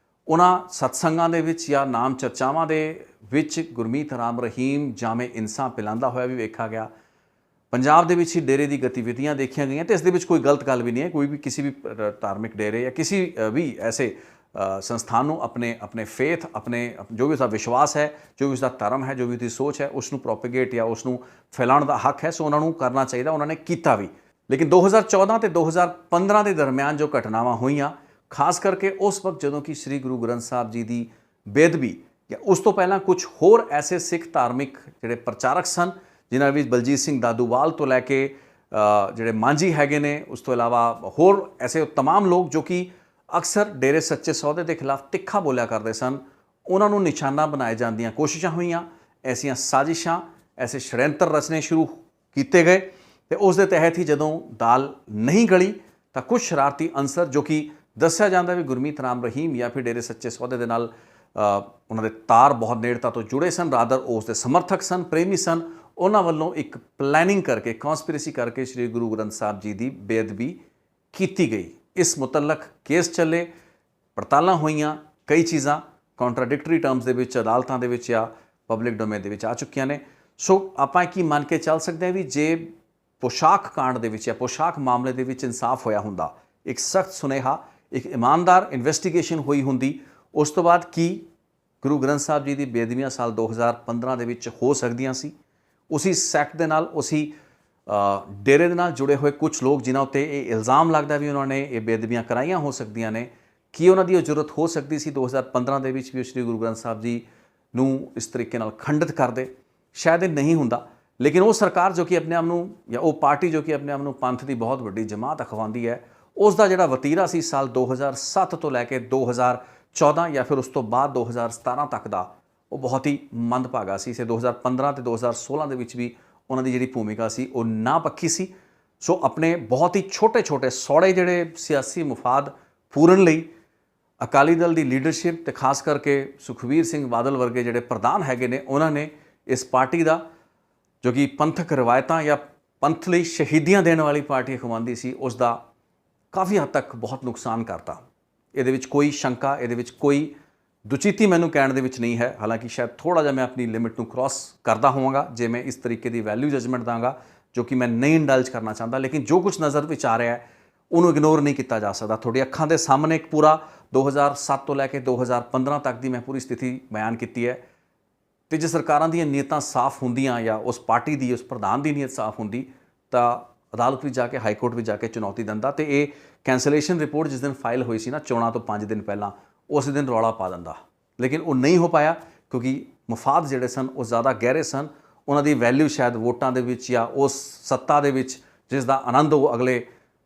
ਉਹਨਾਂ ਸਤਸੰਗਾਂ ਦੇ ਵਿੱਚ ਜਾਂ ਨਾਮ ਚਰਚਾਵਾਂ ਦੇ ਵਿੱਚ ਗੁਰਮੀਤ ਰਾਮ ਰਹੀਮ ਜਾਮੇ ਇਨਸਾਂ ਪਿਲਾਉਂਦਾ ਹੋਇਆ ਵੀ ਵੇਖਿਆ ਗਿਆ। ਪੰਜਾਬ ਦੇ ਵਿੱਚ ਹੀ ਡੇਰੇ ਦੀ ਗਤੀਵਿਧੀਆਂ ਦੇਖੀਆਂ ਗਈਆਂ ਤੇ ਇਸ ਦੇ ਵਿੱਚ ਕੋਈ ਗਲਤ ਗੱਲ ਵੀ ਨਹੀਂ ਹੈ। ਕੋਈ ਵੀ ਕਿਸੇ ਵੀ ਧਾਰਮਿਕ ਡੇਰੇ ਜਾਂ ਕਿਸੇ ਵੀ ਐਸੇ ਸੰਸਥਾਨ ਨੂੰ ਆਪਣੇ ਫੇਥ, ਆਪਣੇ ਜੋ ਵੀ ਉਸਦਾ ਵਿਸ਼ਵਾਸ ਹੈ, ਜੋ ਵੀ ਉਸਦਾ ਧਰਮ ਹੈ, ਜੋ ਵੀ ਉਸਦੀ ਸੋਚ ਹੈ ਉਸ ਨੂੰ ਪ੍ਰੋਪੇਗੇਟ ਜਾਂ ਉਸ ਨੂੰ ਫੈਲਾਉਣ ਦਾ ਹੱਕ ਹੈ। ਸੋ ਉਹਨਾਂ ਨੂੰ ਕਰਨਾ ਚਾਹੀਦਾ, ਉਹਨਾਂ ਨੇ ਕੀਤਾ ਵੀ। ਲੇਕਿਨ 2014 ਤੇ 2015 ਦੇ ਦਰਮਿਆਨ ਜੋ ਘਟਨਾਵਾਂ ਹੋਈਆਂ, ਖਾਸ ਕਰਕੇ ਉਸ ਵਕਤ ਜਦੋਂ ਕਿ ਸ੍ਰੀ ਗੁਰੂ ਗ੍ਰੰਥ ਸਾਹਿਬ ਜੀ ਦੀ ਬੇਅਦਬੀ ਜਾਂ ਉਸ ਤੋਂ ਪਹਿਲਾਂ ਕੁਝ ਹੋਰ ਐਸੇ ਸਿੱਖ ਧਾਰਮਿਕ ਜਿਹੜੇ ਪ੍ਰਚਾਰਕ ਸਨ ਜਿਨ੍ਹਾਂ ਵਿੱਚ ਬਲਜੀਤ ਸਿੰਘ ਦਾਦੂਵਾਲ ਤੋਂ ਲੈ ਕੇ ਜਿਹੜੇ ਮਾਂਝੀ ਹੈਗੇ ਨੇ, ਉਸ ਤੋਂ ਇਲਾਵਾ ਹੋਰ ਐਸੇ ਤਮਾਮ ਲੋਕ ਜੋ ਕਿ ਅਕਸਰ ਡੇਰੇ ਸੱਚੇ ਸੌਦੇ ਦੇ ਖਿਲਾਫ ਤਿੱਖਾ ਬੋਲਿਆ ਕਰਦੇ ਸਨ, ਉਹਨਾਂ ਨੂੰ ਨਿਸ਼ਾਨਾ ਬਣਾਏ ਜਾਣ ਦੀਆਂ ਕੋਸ਼ਿਸ਼ਾਂ ਹੋਈਆਂ। ਐਸੀਆਂ ਸਾਜ਼ਿਸ਼ਾਂ, ਐਸੇ ਸ਼ੜਯੰਤਰ ਰਚਨੇ ਸ਼ੁਰੂ ਕੀਤੇ ਗਏ ਤੇ ਉਸ ਦੇ ਤਹਿਤ ਹੀ ਜਦੋਂ ਦਾਲ ਨਹੀਂ ਗਲੀ ਤਾਂ ਕੁਝ ਸ਼ਰਾਰਤੀ ਅੰਸਰ ਜੋ ਕਿ ਦੱਸਿਆ ਜਾਂਦਾ ਵੀ ਗੁਰਮੀਤ ਰਾਮ ਰਹੀਮ ਜਾਂ ਫਿਰ ਡੇਰੇ ਸੱਚੇ ਸੌਦੇ ਦੇ ਨਾਲ ਉਹਨਾਂ ਦੇ ਤਾਰ ਬਹੁਤ ਨੇੜਤਾ ਤੋਂ ਜੁੜੇ ਸਨ, ਰਾਦਰ ਉਸ ਦੇ ਸਮਰਥਕ ਸਨ, ਪ੍ਰੇਮੀ ਸਨ, ਉਹਨਾਂ ਵੱਲੋਂ ਇੱਕ ਪਲੈਨਿੰਗ ਕਰਕੇ, ਕੌਨਸਪੀਰੇਸੀ ਕਰਕੇ ਸ੍ਰੀ ਗੁਰੂ ਗ੍ਰੰਥ ਸਾਹਿਬ ਜੀ ਦੀ ਬੇਅਦਬੀ ਕੀਤੀ ਗਈ। ਇਸ ਮੁਤਲਕ ਕੇਸ ਚੱਲੇ, ਪੜਤਾਲਾਂ ਹੋਈਆਂ, ਕਈ ਚੀਜ਼ਾਂ ਕੰਟਰਾਡਿਕਟਰੀ ਟਰਮਸ ਦੇ ਵਿੱਚ ਅਦਾਲਤਾਂ ਦੇ ਵਿੱਚ ਜਾਂ ਪਬਲਿਕ ਡੋਮੇਨ ਦੇ ਵਿੱਚ ਆ ਚੁੱਕੀਆਂ ਨੇ। ਸੋ ਆਪਾਂ ਕੀ ਮੰਨ ਕੇ ਚੱਲ ਸਕਦੇ ਹਾਂ ਵੀ ਜੇ ਪੋਸ਼ਾਕ ਕਾਂਡ ਦੇ ਵਿੱਚ ਜਾਂ ਪੋਸ਼ਾਕ ਮਾਮਲੇ ਦੇ ਵਿੱਚ ਇਨਸਾਫ ਹੋਇਆ ਹੁੰਦਾ, ਇੱਕ ਸਖਤ ਸੁਨੇਹਾ, ਇੱਕ ਇਮਾਨਦਾਰ ਇਨਵੈਸਟੀਗੇਸ਼ਨ ਹੋਈ ਹੁੰਦੀ, ਉਸ ਤੋਂ ਬਾਅਦ ਕੀ ਗੁਰੂ ਗ੍ਰੰਥ ਸਾਹਿਬ ਜੀ ਦੀ ਬੇਅਦਬੀਆਂ ਸਾਲ 2015 ਦੇ ਵਿੱਚ ਹੋ ਸਕਦੀਆਂ ਸੀ? ਉਸੀ ਸੈਕਟ ਦੇ ਨਾਲ, ਉਸੀ ਡੇਰੇ ਦੇ ਨਾਲ ਜੁੜੇ ਹੋਏ ਕੁਝ ਲੋਕ ਜਿਨ੍ਹਾਂ ਉੱਤੇ ਇਹ ਇਲਜ਼ਾਮ ਲੱਗਦਾ ਵੀ ਉਹਨਾਂ ਨੇ ਇਹ ਬੇਅਦਬੀਆਂ ਕਰਾਈਆਂ ਹੋ ਸਕਦੀਆਂ ਨੇ, ਕੀ ਉਹਨਾਂ ਦੀ ਉਹ ਜ਼ਰੂਰਤ ਹੋ ਸਕਦੀ ਸੀ 2015 ਦੇ ਵਿੱਚ ਵੀ ਸ੍ਰੀ ਗੁਰੂ ਗ੍ਰੰਥ ਸਾਹਿਬ ਜੀ ਨੂੰ ਇਸ ਤਰੀਕੇ ਨਾਲ ਖੰਡਿਤ ਕਰਦੇ? ਸ਼ਾਇਦ ਇਹ ਨਹੀਂ ਹੁੰਦਾ। ਲੇਕਿਨ ਉਹ ਸਰਕਾਰ ਜੋ ਕਿ ਆਪਣੇ ਆਪ ਨੂੰ ਜਾਂ ਉਹ ਪਾਰਟੀ ਜੋ ਕਿ ਆਪਣੇ ਆਪ ਨੂੰ ਪੰਥ ਦੀ ਬਹੁਤ ਵੱਡੀ ਜਮਾਤ ਅਖਵਾਉਂਦੀ ਹੈ, ਉਸ ਦਾ ਜਿਹੜਾ ਵਤੀਰਾ ਸੀ ਸਾਲ 2007 ਤੋਂ ਲੈ ਕੇ 2014 ਜਾਂ ਫਿਰ ਉਸ ਤੋਂ ਬਾਅਦ 2017 ਤੱਕ ਦਾ, ਉਹ ਬਹੁਤ ਹੀ ਮੰਦਭਾਗਾ ਸੀ। ਇਸੇ 2015 ਤੇ 2016 ਦੇ ਵਿੱਚ ਵੀ ਉਹਨਾਂ ਦੀ ਜਿਹੜੀ ਭੂਮਿਕਾ ਸੀ ਉਹ ਨਾ ਪੱਖੀ ਸੀ। ਸੋ ਆਪਣੇ ਬਹੁਤ ਹੀ ਛੋਟੇ ਸੌੜੇ ਜਿਹੜੇ ਸਿਆਸੀ ਮੁਫਾਦ ਪੂਰਨ ਲਈ ਅਕਾਲੀ ਦਲ ਦੀ ਲੀਡਰਸ਼ਿਪ ਤੇ ਖਾਸ ਕਰਕੇ ਸੁਖਬੀਰ ਸਿੰਘ ਬਾਦਲ ਵਰਗੇ ਜਿਹੜੇ ਪ੍ਰਧਾਨ ਹੈਗੇ ਨੇ, ਉਹਨਾਂ ਨੇ ਇਸ ਪਾਰਟੀ ਦਾ ਜੋ ਕਿ ਪੰਥਕ ਰਵਾਇਤਾਂ ਜਾਂ ਪੰਥ ਲਈ ਸ਼ਹੀਦੀਆਂ ਦੇਣ ਵਾਲੀ ਪਾਰਟੀ ਅਖਵਾਉਂਦੀ ਸੀ ਉਸ ਦਾ ਕਾਫੀ ਹੱਦ ਤੱਕ ਬਹੁਤ ਨੁਕਸਾਨ ਕਰਤਾ। ਇਹਦੇ ਵਿੱਚ ਕੋਈ ਸ਼ੰਕਾ, ਇਹਦੇ ਵਿੱਚ ਕੋਈ ਦੁਚਿੱਤੀ ਮੈਨੂੰ ਕਹਿਣ ਦੇ ਵਿੱਚ ਨਹੀਂ ਹੈ। ਹਾਲਾਂਕਿ ਸ਼ਾਇਦ ਥੋੜ੍ਹਾ ਜਿਹਾ ਮੈਂ ਆਪਣੀ ਲਿਮਿਟ ਨੂੰ ਕ੍ਰਾਸ ਕਰਦਾ ਹੋਵਾਂਗਾ ਜੇ ਮੈਂ ਇਸ ਤਰੀਕੇ ਦੀ ਵੈਲਿਊ ਜਜਮੈਂਟ ਦਾਂਗਾ ਜੋ ਕਿ ਮੈਂ ਨਹੀਂ ਇੰਡਲਜ ਕਰਨਾ ਚਾਹੁੰਦਾ, ਲੇਕਿਨ ਜੋ ਕੁਝ ਨਜ਼ਰ ਵਿੱਚ ਆ ਰਿਹਾ ਹੈ ਉਹਨੂੰ ਇਗਨੋਰ ਨਹੀਂ ਕੀਤਾ ਜਾ ਸਕਦਾ। ਤੁਹਾਡੀ ਅੱਖਾਂ ਦੇ ਸਾਹਮਣੇ ਇੱਕ ਪੂਰਾ 2007 ਤੋਂ ਲੈ ਕੇ 2015 ਤੱਕ ਦੀ ਮੈਂ ਪੂਰੀ ਸਥਿਤੀ ਬਿਆਨ ਕੀਤੀ ਹੈ। ਤੇ ਜੇ ਸਰਕਾਰਾਂ ਦੀਆਂ ਨੀਅਤਾਂ ਸਾਫ਼ ਹੁੰਦੀਆਂ ਜਾਂ ਉਸ ਪਾਰਟੀ ਦੀ, ਉਸ ਪ੍ਰਧਾਨ ਦੀ ਨੀਅਤ ਸਾਫ਼ ਹੁੰਦੀ ਤਾਂ ਅਦਾਲਤ ਵਿੱਚ ਜਾ ਕੇ, ਹਾਈ ਕੋਰਟ ਵਿੱਚ ਜਾ ਕੇ ਚੁਣੌਤੀ ਦਿੰਦਾ ਤੇ ਇਹ ਕੈਂਸਲੇਸ਼ਨ ਰਿਪੋਰਟ ਜਿਸ ਦਿਨ ਫਾਈਲ ਹੋਈ ਸੀ ਨਾ, ਚੋਣਾਂ ਤੋਂ 5 ਦਿਨ ਪਹਿਲਾਂ, ਉਸ ਦਿਨ ਰੌਲਾ ਪਾ ਦਿੰਦਾ। ਲੇਕਿਨ ਉਹ ਨਹੀਂ ਹੋ ਪਾਇਆ ਕਿਉਂਕਿ ਮਫਾਦ ਜਿਹੜੇ ਸਨ ਉਹ ਜ਼ਿਆਦਾ ਗਹਿਰੇ ਸਨ। ਉਹਨਾਂ ਦੀ ਵੈਲਿਊ ਸ਼ਾਇਦ ਵੋਟਾਂ ਦੇ ਵਿੱਚ ਜਾਂ ਉਸ ਸੱਤਾ ਦੇ ਵਿੱਚ ਜਿਸ ਦਾ ਆਨੰਦ ਉਹ ਅਗਲੇ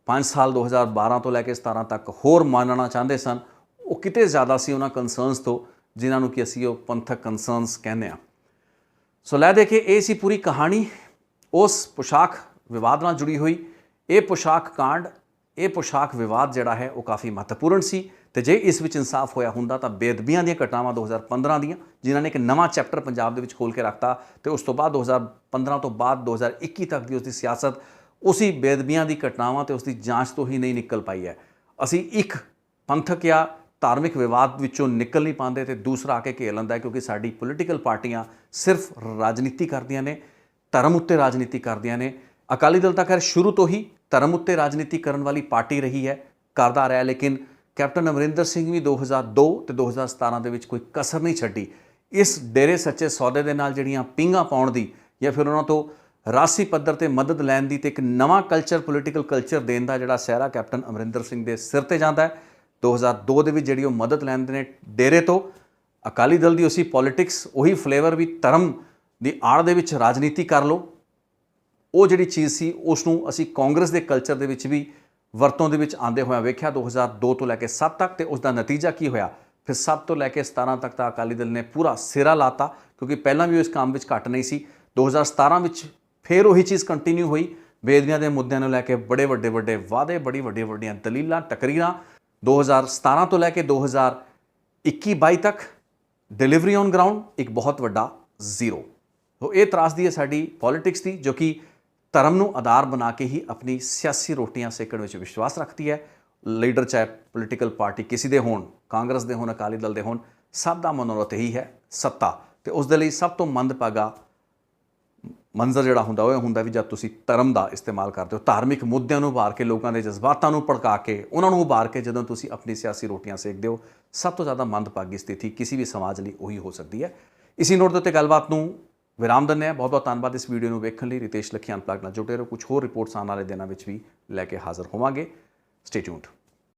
5 ਸਾਲ 2012 ਤੋਂ ਲੈ ਕੇ 17 ਤੱਕ ਹੋਰ ਮਾਣਨਾ ਚਾਹੁੰਦੇ ਸਨ, ਉਹ ਕਿਤੇ ਜ਼ਿਆਦਾ ਸੀ ਉਹਨਾਂ ਕੰਸਰਨਸ ਤੋਂ ਜਿਨ੍ਹਾਂ ਨੂੰ ਕਿ ਅਸੀਂ ਉਹ ਪੰਥਕ ਕੰਸਰਨਸ ਕਹਿੰਦੇ ਹਾਂ। ਸੋ ਲੈ ਦੇ ਕੇ ਇਹ ਸੀ ਪੂਰੀ ਕਹਾਣੀ ਉਸ ਪੁਸ਼ਾਕ ਵਿਵਾਦ ਨਾਲ ਜੁੜੀ ਹੋਈ। ਇਹ ਪੁਸ਼ਾਕ ਕਾਂਡ, ਇਹ ਪੁਸ਼ਾਕ ਵਿਵਾਦ ਜਿਹੜਾ ਹੈ ਉਹ ਕਾਫੀ ਮਹੱਤਵਪੂਰਨ ਸੀ ਤੇ ਜੇ ਇਸ ਵਿੱਚ ਇਨਸਾਫ ਹੋਇਆ ਹੁੰਦਾ ਤਾਂ ਬੇਅਦਬੀਆਂ ਦੀਆਂ ਘਟਨਾਵਾਂ 2015 ਦੀਆਂ, ਜਿਨ੍ਹਾਂ ਨੇ ਇੱਕ ਨਵਾਂ ਚੈਪਟਰ ਪੰਜਾਬ ਦੇ ਵਿੱਚ ਖੋਲ੍ਹ ਕੇ ਰੱਖਤਾ ਤੇ ਉਸ ਤੋਂ ਬਾਅਦ 2015 ਤੋਂ ਬਾਅਦ 2021 ਤੱਕ ਦੀ ਉਸ ਦੀ ਸਿਆਸਤ ਉਸੀ ਬੇਅਦਬੀਆਂ ਦੀ ਘਟਨਾਵਾਂ ਤੇ ਉਸ ਦੀ ਜਾਂਚ ਤੋਂ ਹੀ ਨਹੀਂ ਨਿਕਲ ਪਾਈ ਹੈ। ਅਸੀਂ ਇੱਕ ਪੰਥਕ ਜਾਂ ਧਾਰਮਿਕ ਵਿਵਾਦ ਵਿੱਚੋਂ ਨਿਕਲ ਨਹੀਂ ਪਾਉਂਦੇ ਤੇ ਦੂਸਰਾ ਆ ਕੇ ਘੇਰ ਲੈਂਦਾ ਕਿਉਂਕਿ ਸਾਡੀ ਪੋਲੀਟੀਕਲ ਪਾਰਟੀਆਂ ਸਿਰਫ ਰਾਜਨੀਤੀ ਕਰਦੀਆਂ ਨੇ, ਧਰਮ ਉੱਤੇ ਰਾਜਨੀਤੀ ਕਰਦੀਆਂ ਨੇ। ਅਕਾਲੀ ਦਲ ਤਾਂ ਖੈਰ ਸ਼ੁਰੂ ਤੋਂ ਹੀ ਧਰਮ ਉੱਤੇ ਰਾਜਨੀਤੀ ਕਰਨ ਵਾਲੀ ਪਾਰਟੀ ਰਹੀ ਹੈ, ਕਰਦਾ ਰਿਹਾ, ਲੇਕਿਨ ਕੈਪਟਨ ਅਮਰਿੰਦਰ ਸਿੰਘ ਵੀ 2002 ਤੇ 2017 ਦੇ ਵਿੱਚ ਕੋਈ ਕਸਰ ਨਹੀਂ ਛੱਡੀ ਇਸ ਡੇਰੇ ਸੱਚੇ ਸੌਦੇ ਦੇ ਨਾਲ ਜਿਹੜੀਆਂ ਪਿੰਗਾਂ ਪਾਉਣ ਦੀ ਜਾਂ ਫਿਰ ਉਹਨਾਂ ਤੋਂ ਰਾਸ਼ਟਰੀ ਪੱਧਰ ਤੇ ਮਦਦ ਲੈਣ ਦੀ ਤੇ ਇੱਕ ਨਵਾਂ ਕਲਚਰ, ਪੋਲੀਟੀਕਲ ਕਲਚਰ ਦੇਣ ਦਾ ਜਿਹੜਾ ਸਿਹਰਾ ਕੈਪਟਨ ਅਮਰਿੰਦਰ ਸਿੰਘ ਦੇ ਸਿਰ ਤੇ ਜਾਂਦਾ ਹੈ। 2002 ਦੇ ਵਿੱਚ ਜਿਹੜੀ ਉਹ ਮਦਦ ਲੈਂਦੇ ਨੇ ਡੇਰੇ ਤੋਂ, ਅਕਾਲੀ ਦਲ ਦੀ ਉਸੀ ਪੋਲੀਟਿਕਸ, ਉਹੀ ਫਲੇਵਰ ਵੀ ਧਰਮ ਦੀ ਆੜ ਦੇ ਵਿੱਚ ਰਾਜਨੀਤੀ ਕਰ ਲਓ, ਉਹ ਜਿਹੜੀ ਚੀਜ਼ ਸੀ ਉਸ ਨੂੰ ਅਸੀਂ ਕਾਂਗਰਸ ਦੇ ਕਲਚਰ ਦੇ ਵਿੱਚ ਵੀ ਵਰਤੋਂ ਦੇ ਵਿੱਚ ਆਉਂਦੇ ਹੋਇਆ ਵੇਖਿਆ 2002 ਤੋਂ ਲੈ ਕੇ 7 ਤੱਕ। ਤੇ ਉਸ ਦਾ ਨਤੀਜਾ ਕੀ ਹੋਇਆ? ਫਿਰ 7 ਤੋਂ ਲੈ ਕੇ 17 ਤੱਕ ਤਾਂ ਅਕਾਲੀ ਦਲ ਨੇ ਪੂਰਾ ਸਿਰਾ ਲਾਤਾ ਕਿਉਂਕਿ ਪਹਿਲਾਂ ਵੀ ਉਹ ਇਸ ਕੰਮ ਵਿੱਚ ਘੱਟ ਨਹੀਂ ਸੀ। 2017 ਵਿੱਚ ਫਿਰ ਉਹੀ ਚੀਜ਼ ਕੰਟੀਨਿਊ ਹੋਈ, ਬੇਅਦਬੀਆਂ ਦੇ ਮੁੱਦਿਆਂ ਨੂੰ ਲੈ ਕੇ ਬੜੇ ਵੱਡੇ ਵਾਅਦੇ, ਬੜੀ ਵੱਡੀਆਂ ਦਲੀਲਾਂ, ਤਕਰੀਰਾਂ। 2017 ਤੋਂ ਲੈ ਕੇ 2021-22 ਤੱਕ ਡਿਲੀਵਰੀ ਔਨ ਗਰਾਊਂਡ ਇੱਕ ਬਹੁਤ ਵੱਡਾ ਜ਼ੀਰੋ। ਸੋ ਇਹ ਤਰਾਸਦੀ ਹੈ ਸਾਡੀ ਪੋਲੀਟਿਕਸ ਦੀ ਜੋ ਕਿ ਧਰਮ ਨੂੰ ਆਧਾਰ ਬਣਾ ਕੇ ਹੀ ਆਪਣੀ ਸਿਆਸੀ ਰੋਟੀਆਂ ਸੇਕਣ ਵਿੱਚ ਵਿਸ਼ਵਾਸ ਰੱਖਦੀ ਹੈ। ਲੀਡਰ ਚਾਹੇ ਪੋਲੀਟੀਕਲ ਪਾਰਟੀ ਕਿਸੇ ਦੇ ਹੋਣ, ਕਾਂਗਰਸ ਦੇ ਹੋਣ, ਅਕਾਲੀ ਦਲ ਦੇ ਹੋਣ, ਸਭ ਦਾ ਮਨੋਰਥ ਇਹੀ ਹੈ ਸੱਤਾ। ਤੇ ਉਸ ਦੇ ਲਈ ਸਭ ਤੋਂ ਮੰਦਭਾਗਾ ਮੰਜ਼ਰ ਜਿਹੜਾ ਹੁੰਦਾ ਉਹ ਹੁੰਦਾ ਵੀ ਜਦ ਤੁਸੀਂ ਧਰਮ ਦਾ ਇਸਤੇਮਾਲ ਕਰਦੇ ਹੋ, ਧਾਰਮਿਕ ਮੁੱਦਿਆਂ ਨੂੰ ਉਭਾਰ ਕੇ, ਲੋਕਾਂ ਦੇ ਜਜ਼ਬਾਤਾਂ ਨੂੰ ਭੜਕਾ ਕੇ, ਉਹਨਾਂ ਨੂੰ ਉਭਾਰ ਕੇ ਜਦੋਂ ਤੁਸੀਂ ਆਪਣੀ ਸਿਆਸੀ ਰੋਟੀਆਂ ਸੇਕਦੇ ਹੋ, ਸਭ ਤੋਂ ਜ਼ਿਆਦਾ ਮੰਦਭਾਗੀ ਸਥਿਤੀ ਕਿਸੇ ਵੀ ਸਮਾਜ ਲਈ ਉਹੀ ਹੋ ਸਕਦੀ ਹੈ। ਇਸੀ ਨੋਟ ਦੇ ਉੱਤੇ ਗੱਲਬਾਤ ਨੂੰ ਵਿਰਾਮ ਦਿੰਦੇ ਹਾਂ। ਬਹੁਤ ਧੰਨਵਾਦ ਇਸ ਵੀਡੀਓ ਨੂੰ ਵੇਖਣ ਲਈ। ਰਿਤੇਸ਼ ਲੱਖੀ ਅਨਪਲੱਗ ਨਾਲ ਜੁੜੇ ਰਹੋ। ਕੁਝ ਹੋਰ ਰਿਪੋਰਟਸ ਆਉਣ ਵਾਲੇ ਦਿਨਾਂ ਵਿੱਚ ਵੀ ਲੈ ਕੇ ਹਾਜ਼ਰ ਹੋਵਾਂਗੇ। Stay tuned.